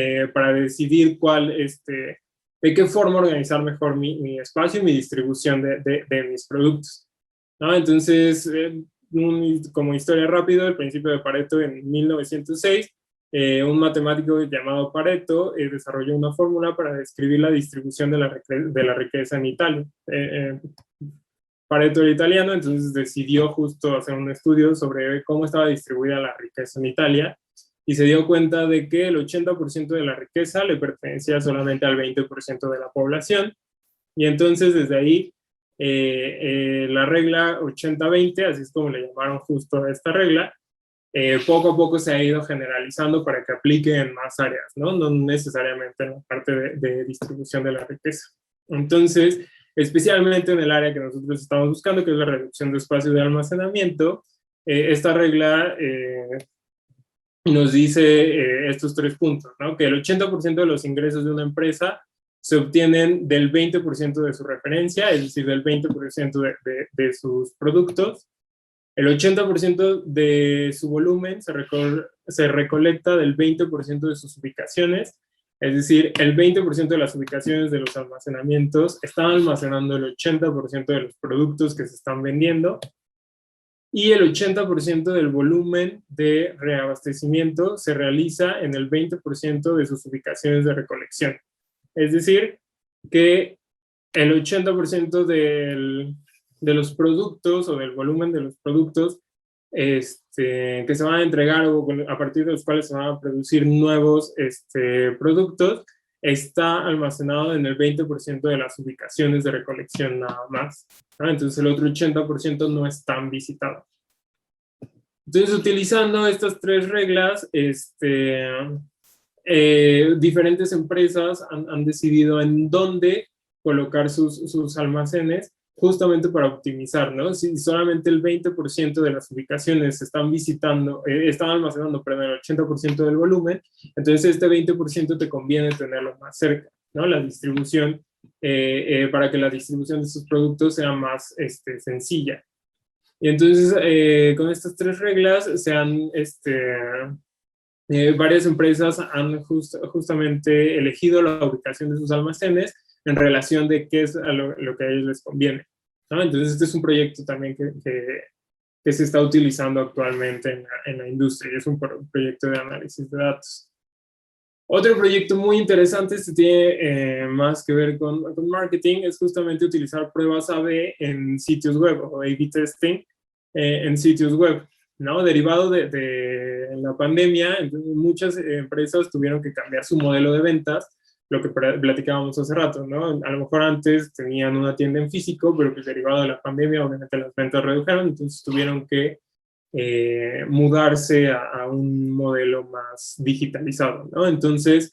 decidir de qué forma organizar mejor mi espacio y mi distribución de mis productos, ¿no? Entonces, como historia rápida, el principio de Pareto en 1906, un matemático llamado Pareto desarrolló una fórmula para describir la distribución de la riqueza en Italia. Pareto era italiano, entonces decidió justo hacer un estudio sobre cómo estaba distribuida la riqueza en Italia, y se dio cuenta de que el 80% de la riqueza le pertenecía solamente al 20% de la población, y entonces desde ahí la regla 80-20, así es como le llamaron justo a esta regla, poco a poco se ha ido generalizando para que aplique en más áreas, ¿no? No necesariamente en la parte de distribución de la riqueza. Entonces, especialmente en el área que nosotros estamos buscando, que es la reducción de espacio de almacenamiento, esta regla nos dice estos 3 puntos, ¿no? Que el 80% de los ingresos de una empresa se obtienen del 20% de su referencia, es decir, del 20% de sus productos. El 80% de su volumen se recolecta del 20% de sus ubicaciones, es decir, el 20% de las ubicaciones de los almacenamientos están almacenando el 80% de los productos que se están vendiendo, y el 80% del volumen de reabastecimiento se realiza en el 20% de sus ubicaciones de recolección. Es decir, que el 80% de los productos o del volumen de los productos que se van a entregar o a partir de los cuales se van a producir nuevos productos está almacenado en el 20% de las ubicaciones de recolección nada más, ¿no? Entonces el otro 80% no es tan visitado. Entonces, utilizando estas 3 reglas, diferentes empresas han decidido en dónde colocar sus almacenes justamente para optimizar, ¿no? Si solamente el 20% de las ubicaciones están están almacenando, perdón, el 80% del volumen, entonces este 20% te conviene tenerlo más cerca, ¿no? La distribución, para que la distribución de sus productos sea más sencilla. Y entonces, con estas 3 reglas, varias empresas han justamente elegido la ubicación de sus almacenes en relación de qué es lo que a ellos les conviene, ¿no? Entonces, este es un proyecto también que se está utilizando actualmente en la industria, y es un proyecto de análisis de datos. Otro proyecto muy interesante, tiene más que ver con marketing, es justamente utilizar pruebas A/B en sitios web, o A/B testing en sitios web, ¿no? Derivado de la pandemia, muchas empresas tuvieron que cambiar su modelo de ventas, lo que platicábamos hace rato, ¿no? A lo mejor antes tenían una tienda en físico, pero pues derivado de la pandemia, obviamente las ventas redujeron, entonces tuvieron que mudarse a un modelo más digitalizado, ¿no? Entonces,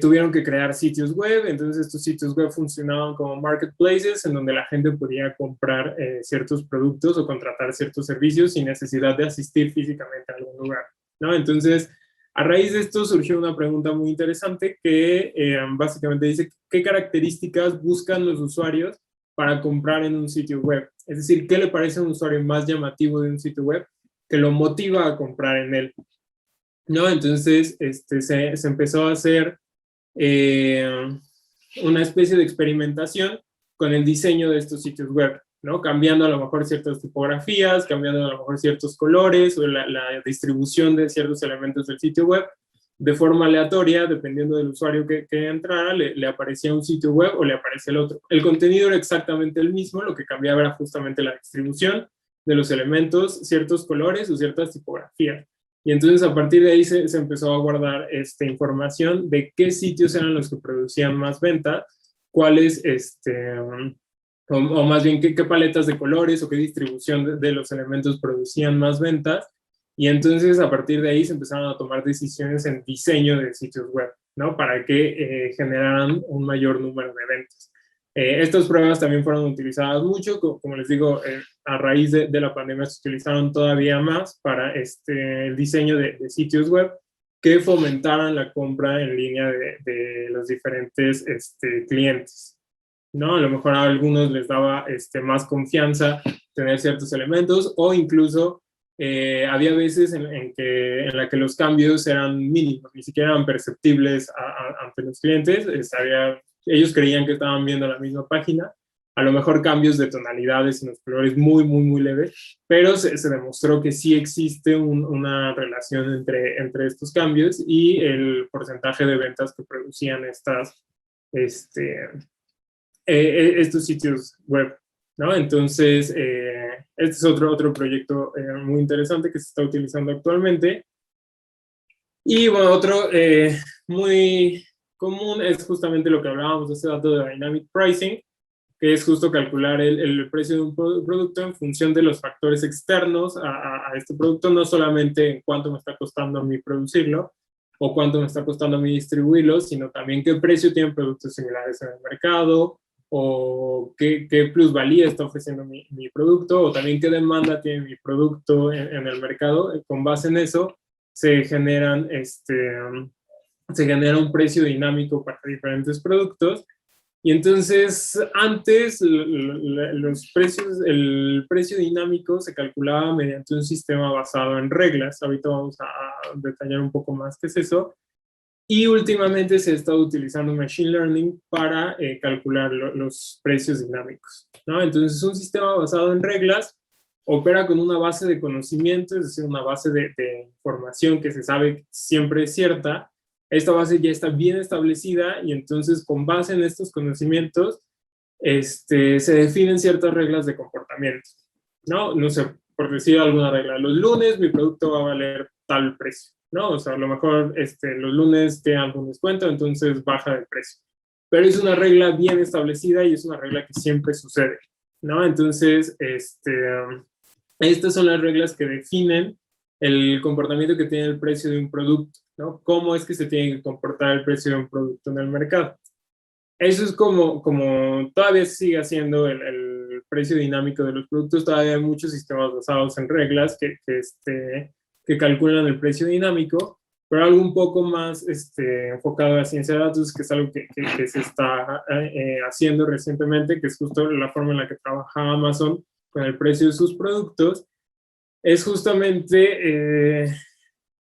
tuvieron que crear sitios web, entonces estos sitios web funcionaban como marketplaces en donde la gente podía comprar ciertos productos o contratar ciertos servicios sin necesidad de asistir físicamente a algún lugar, ¿no? Entonces, a raíz de esto surgió una pregunta muy interesante que básicamente dice qué características buscan los usuarios para comprar en un sitio web. Es decir, ¿qué le parece a un usuario más llamativo de un sitio web que lo motiva a comprar en él? ¿No? Entonces se empezó a hacer una especie de experimentación con el diseño de estos sitios web, ¿no? Cambiando a lo mejor ciertas tipografías, cambiando a lo mejor ciertos colores o la distribución de ciertos elementos del sitio web de forma aleatoria, dependiendo del usuario que entrara, le aparecía un sitio web o le aparecía el otro. El contenido era exactamente el mismo, lo que cambiaba era justamente la distribución de los elementos, ciertos colores o ciertas tipografías. Y entonces a partir de ahí se empezó a guardar información de qué sitios eran los que producían más ventas, cuáles, o más bien qué paletas de colores o qué distribución de los elementos producían más ventas. Y entonces a partir de ahí se empezaron a tomar decisiones en diseño de sitios web, ¿no? Para que generaran un mayor número de ventas. Estas pruebas también fueron utilizadas mucho, como les digo, a raíz de la pandemia se utilizaron todavía más para el diseño de sitios web que fomentaran la compra en línea de los diferentes clientes, ¿no? A lo mejor a algunos les daba más confianza tener ciertos elementos o incluso había veces en la que los cambios eran mínimos, ni siquiera eran perceptibles ante los clientes. Ellos creían que estaban viendo la misma página, a lo mejor cambios de tonalidades en los colores muy, muy, muy leves, pero se demostró que sí existe una relación entre estos cambios y el porcentaje de ventas que producían estos sitios web, ¿no? Entonces, este es otro proyecto muy interesante que se está utilizando actualmente. Y bueno, otro muy común es justamente lo que hablábamos de ese dato de Dynamic Pricing, que es justo calcular el precio de un producto en función de los factores externos a este producto, no solamente en cuánto me está costando a mí producirlo o cuánto me está costando a mí distribuirlo, sino también qué precio tienen productos similares en el mercado, o qué plusvalía está ofreciendo mi producto, o también qué demanda tiene mi producto en el mercado. Con base en eso se se genera un precio dinámico para diferentes productos. Y entonces, antes el precio dinámico se calculaba mediante un sistema basado en reglas. Ahorita vamos a detallar un poco más qué es eso. Y últimamente se ha estado utilizando Machine Learning para calcular los precios dinámicos, ¿no? Entonces, un sistema basado en reglas opera con una base de conocimiento, es decir, una base de información que se sabe siempre es cierta. Esta base ya está bien establecida y entonces, con base en estos conocimientos, se definen ciertas reglas de comportamiento, ¿no? No sé, por decir alguna regla, los lunes mi producto va a valer tal precio, ¿no? O sea, a lo mejor los lunes te dan un descuento, entonces baja el precio. Pero es una regla bien establecida y es una regla que siempre sucede, ¿no? Entonces, estas son las reglas que definen el comportamiento que tiene el precio de un producto, ¿no? Cómo es que se tiene que comportar el precio de un producto en el mercado. Eso es como todavía sigue siendo el precio dinámico de los productos. Todavía hay muchos sistemas basados en reglas que calculan el precio dinámico, pero algo un poco más enfocado a la ciencia de datos, que es algo que se está haciendo recientemente, que es justo la forma en la que trabaja Amazon con el precio de sus productos, es justamente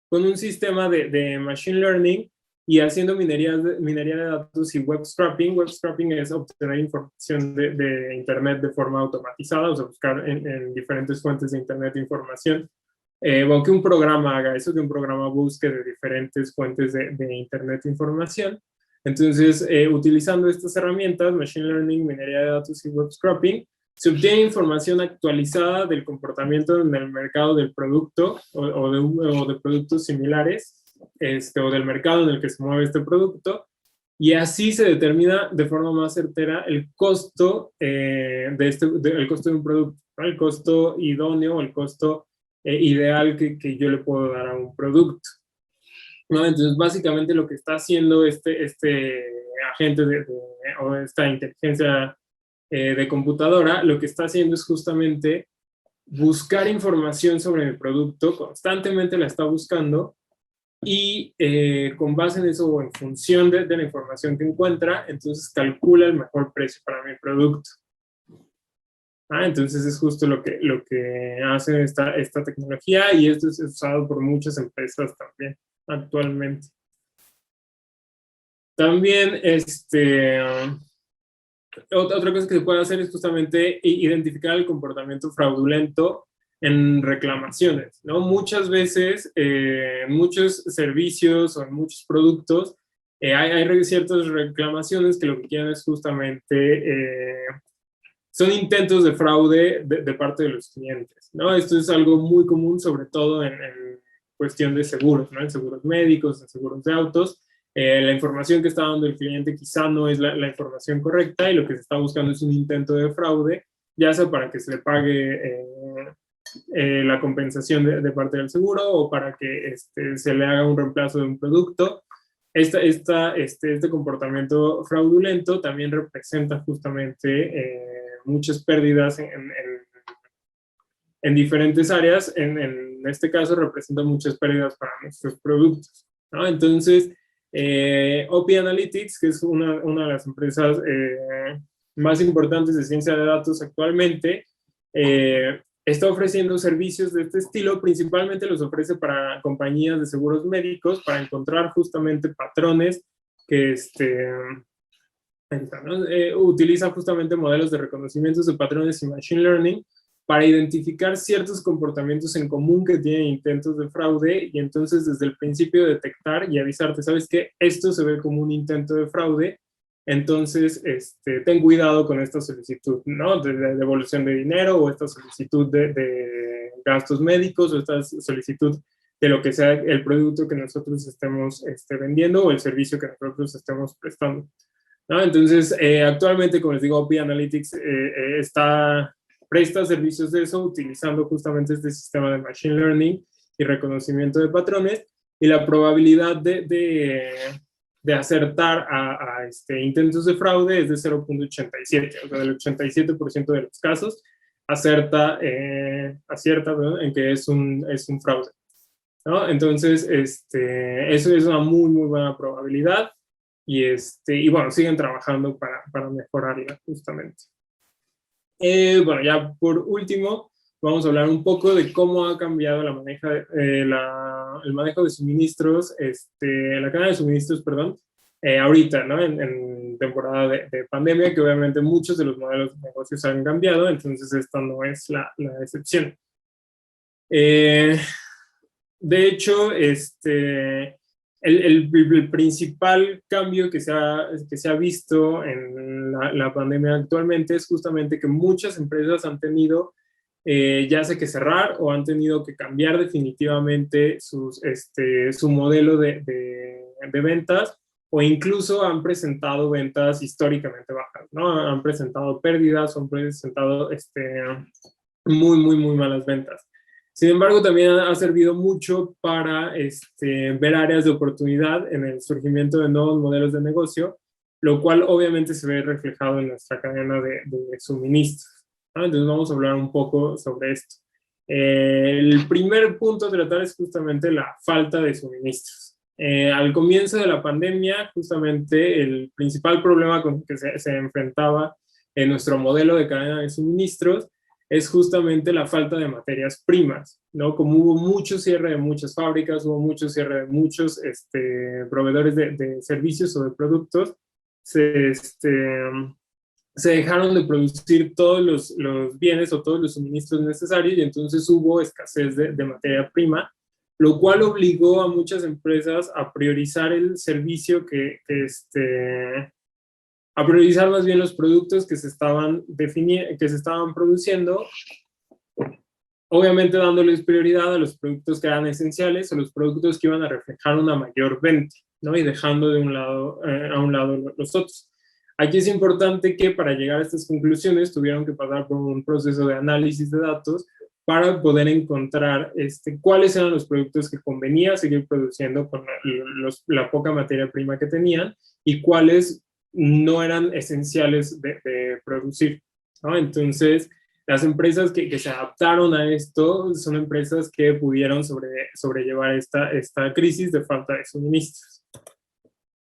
con un sistema de machine learning y haciendo minería de datos y web scraping. Web scraping es obtener información de Internet de forma automatizada, o sea, buscar en diferentes fuentes de Internet información. Bueno, que un programa haga eso, que un programa busque de diferentes fuentes de Internet información. Entonces, utilizando estas herramientas, Machine Learning, minería de datos y web scraping, se obtiene información actualizada del comportamiento en el mercado del producto o de productos similares, o del mercado en el que se mueve este producto, y así se determina de forma más certera el costo, el costo de un producto, ¿no? El costo idóneo, el costo ideal que yo le puedo dar a un producto, ¿no? Entonces, básicamente lo que está haciendo este agente o esta inteligencia de computadora, lo que está haciendo es justamente buscar información sobre el producto, constantemente la está buscando, y con base en eso o en función de la información que encuentra, entonces calcula el mejor precio para mi producto. Entonces es justo lo que hace esta tecnología, y esto es usado por muchas empresas también actualmente. También otra cosa que se puede hacer es justamente identificar el comportamiento fraudulento en reclamaciones, ¿no? Muchas veces, muchos servicios o en muchos productos, hay ciertas reclamaciones que lo que quieren es justamente, son intentos de fraude de parte de los clientes, ¿no? Esto es algo muy común, sobre todo en cuestión de seguros, ¿no? En seguros médicos, en seguros de autos. La información que está dando el cliente quizá no es la información correcta, y lo que se está buscando es un intento de fraude, ya sea para que se le pague la compensación de parte del seguro, o para que se le haga un reemplazo de un producto. Este comportamiento fraudulento también representa justamente muchas pérdidas en diferentes áreas. En este caso representa muchas pérdidas para nuestros productos, ¿no? Entonces, OP Analytics, que es una de las empresas más importantes de ciencia de datos actualmente, está ofreciendo servicios de este estilo. Principalmente los ofrece para compañías de seguros médicos, para encontrar justamente patrones que utiliza justamente modelos de reconocimientos de patrones y machine learning para identificar ciertos comportamientos en común que tienen intentos de fraude, y entonces desde el principio detectar y avisarte, ¿sabes qué? Esto se ve como un intento de fraude, entonces ten cuidado con esta solicitud, ¿no? De devolución de dinero, o esta solicitud de gastos médicos, o esta solicitud de lo que sea el producto que nosotros estemos vendiendo, o el servicio que nosotros estemos prestando, ¿no? Entonces, actualmente, como les digo, OP Analytics está presta servicios de eso utilizando justamente este sistema de Machine Learning y reconocimiento de patrones, y la probabilidad de acertar a intentos de fraude es de 0.87, o sea, del 87% de los casos acierta, perdón, en que es un fraude, ¿no? Entonces, eso es una muy, muy buena probabilidad, y bueno, siguen trabajando para mejorarla justamente. Bueno, ya por último, vamos a hablar un poco de cómo ha cambiado el manejo de suministros, la cadena de suministros, perdón, ahorita, ¿no? En temporada de pandemia, que obviamente muchos de los modelos de negocios han cambiado, entonces esta no es la excepción. De hecho, el principal cambio que se ha visto en la pandemia actualmente es justamente que muchas empresas han tenido ya sea que cerrar o han tenido que cambiar definitivamente su modelo de ventas, o incluso han presentado ventas históricamente bajas, ¿no? Han presentado pérdidas, han presentado muy, muy, muy malas ventas. Sin embargo, también ha servido mucho para ver áreas de oportunidad en el surgimiento de nuevos modelos de negocio, lo cual obviamente se ve reflejado en nuestra cadena de suministros. Entonces vamos a hablar un poco sobre esto. El primer punto a tratar es justamente la falta de suministros. Al comienzo de la pandemia, justamente el principal problema con que se enfrentaba en nuestro modelo de cadena de suministros es justamente la falta de materias primas, ¿no? Como hubo mucho cierre de muchas fábricas, hubo mucho cierre de muchos proveedores de servicios o de productos, se dejaron de producir todos los bienes o todos los suministros necesarios, y entonces hubo escasez de materia prima, lo cual obligó a muchas empresas a priorizar el servicio a priorizar más bien los productos que se estaban produciendo, obviamente dándoles prioridad a los productos que eran esenciales o los productos que iban a reflejar una mayor venta, ¿no? Y dejando a un lado los otros. Aquí es importante que para llegar a estas conclusiones tuvieron que pasar por un proceso de análisis de datos para poder encontrar cuáles eran los productos que convenía seguir produciendo con la poca materia prima que tenían, y cuáles no eran esenciales de producir, ¿no? Entonces, las empresas que se adaptaron a esto son empresas que pudieron sobrellevar esta crisis de falta de suministros.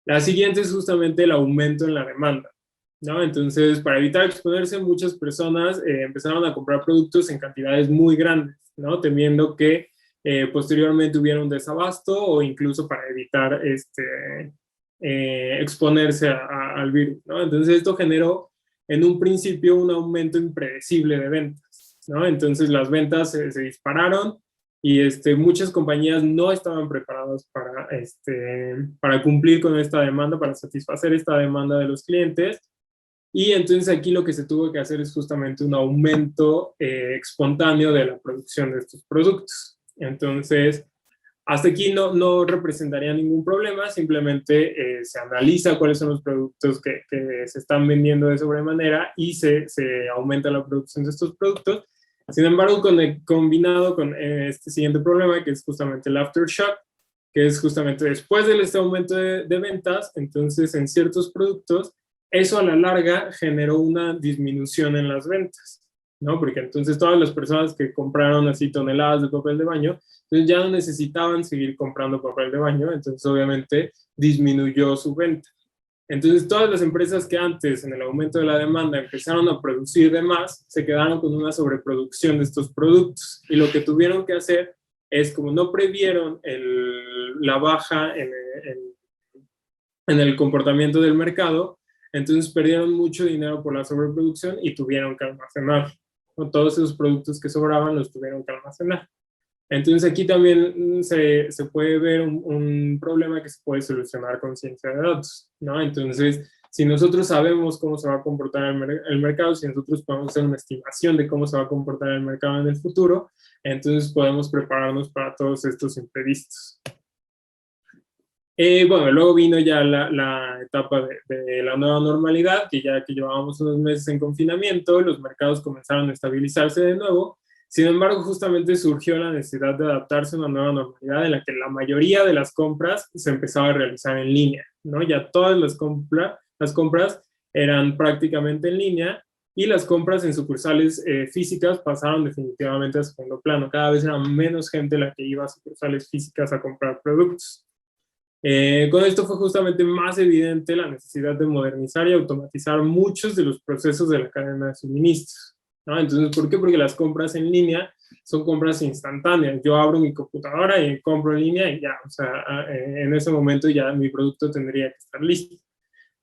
La siguiente es justamente el aumento en la demanda, ¿no? Entonces, para evitar exponerse, muchas personas empezaron a comprar productos en cantidades muy grandes, ¿no? Temiendo que posteriormente hubiera un desabasto, o incluso para evitar exponerse al virus, ¿no? Entonces, esto generó en un principio un aumento impredecible de ventas, ¿no? Entonces, las ventas se dispararon, y muchas compañías no estaban preparadas para cumplir con esta demanda, para satisfacer esta demanda de los clientes. Y entonces aquí lo que se tuvo que hacer es justamente un aumento espontáneo de la producción de estos productos. Entonces, hasta aquí no representaría ningún problema, simplemente se analiza cuáles son los productos que se están vendiendo de sobremanera, y se aumenta la producción de estos productos. Sin embargo, combinado con este siguiente problema, que es justamente el aftershock, que es justamente después de este aumento de ventas, entonces en ciertos productos, eso a la larga generó una disminución en las ventas, ¿no? Porque entonces todas las personas que compraron así toneladas de papel de baño, entonces ya no necesitaban seguir comprando papel de baño, entonces obviamente disminuyó su venta. Entonces, todas las empresas que antes, en el aumento de la demanda, empezaron a producir de más, se quedaron con una sobreproducción de estos productos. Y lo que tuvieron que hacer es, como no previeron la baja en el comportamiento del mercado, entonces perdieron mucho dinero por la sobreproducción y tuvieron que almacenar, ¿no? Todos esos productos que sobraban los tuvieron que almacenar. Entonces aquí también se puede ver un problema que se puede solucionar con ciencia de datos, ¿no? Entonces, si nosotros sabemos cómo se va a comportar el mercado, si nosotros podemos hacer una estimación de cómo se va a comportar el mercado en el futuro, entonces podemos prepararnos para todos estos imprevistos. Bueno, luego vino ya la etapa de la nueva normalidad, que ya que llevábamos unos meses en confinamiento, los mercados comenzaron a estabilizarse de nuevo. Sin embargo, justamente surgió la necesidad de adaptarse a una nueva normalidad en la que la mayoría de las compras se empezaba a realizar en línea, ¿no? Ya todas las compras eran prácticamente en línea y las compras en sucursales físicas pasaron definitivamente a segundo plano. Cada vez era menos gente la que iba a sucursales físicas a comprar productos. Con esto fue justamente más evidente la necesidad de modernizar y automatizar muchos de los procesos de la cadena de suministros, ¿no? Entonces, ¿por qué? Porque las compras en línea son compras instantáneas. Yo abro mi computadora y compro en línea y ya, o sea, en ese momento ya mi producto tendría que estar listo.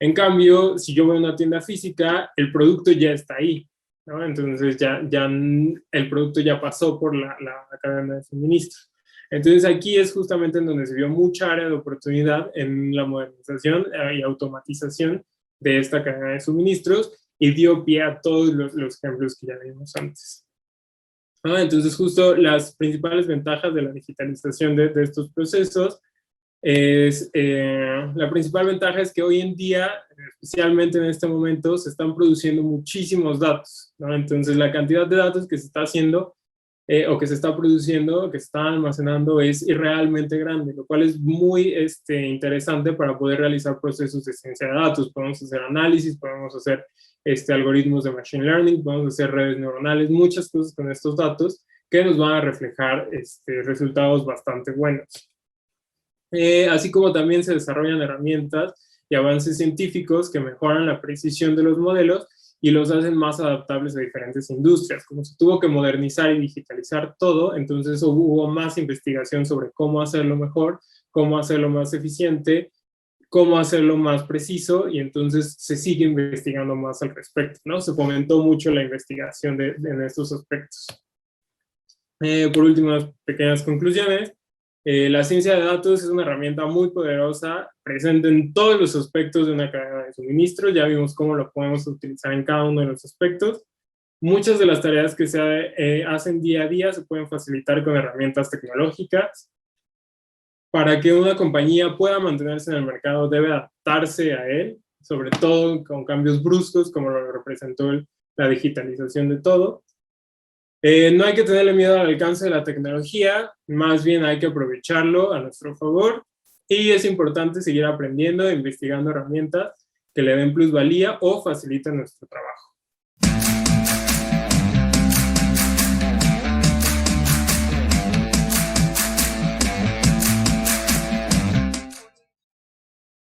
En cambio, si yo voy a una tienda física, el producto ya está ahí, ¿no? Entonces ya el producto ya pasó por la cadena de suministro. Entonces aquí es justamente en donde se vio mucha área de oportunidad en la modernización y automatización de esta cadena de suministros y dio pie a todos los ejemplos que ya vimos antes. ¿No? Entonces justo las principales ventajas de la digitalización de estos procesos la principal ventaja es que hoy en día, especialmente en este momento, se están produciendo muchísimos datos, ¿no? Entonces la cantidad de datos que se está haciendo o que se está produciendo, que se está almacenando es irrealmente grande, lo cual es muy interesante para poder realizar procesos de ciencia de datos. Podemos hacer análisis, podemos hacer algoritmos de machine learning, podemos hacer redes neuronales, muchas cosas con estos datos que nos van a reflejar resultados bastante buenos. Así como también se desarrollan herramientas y avances científicos que mejoran la precisión de los modelos y los hacen más adaptables a diferentes industrias. Como se tuvo que modernizar y digitalizar todo, entonces hubo más investigación sobre cómo hacerlo mejor, cómo hacerlo más eficiente, cómo hacerlo más preciso, y entonces se sigue investigando más al respecto, ¿no? Se fomentó mucho la investigación en estos aspectos. Por último, unas pequeñas conclusiones. La ciencia de datos es una herramienta muy poderosa, presente en todos los aspectos de una cadena de suministro. Ya vimos cómo lo podemos utilizar en cada uno de los aspectos. Muchas de las tareas que se hacen día a día se pueden facilitar con herramientas tecnológicas. Para que una compañía pueda mantenerse en el mercado, debe adaptarse a él, sobre todo con cambios bruscos, como lo representó la digitalización de todo. No hay que tenerle miedo al alcance de la tecnología, más bien hay que aprovecharlo a nuestro favor, y es importante seguir aprendiendo e investigando herramientas que le den plusvalía o faciliten nuestro trabajo.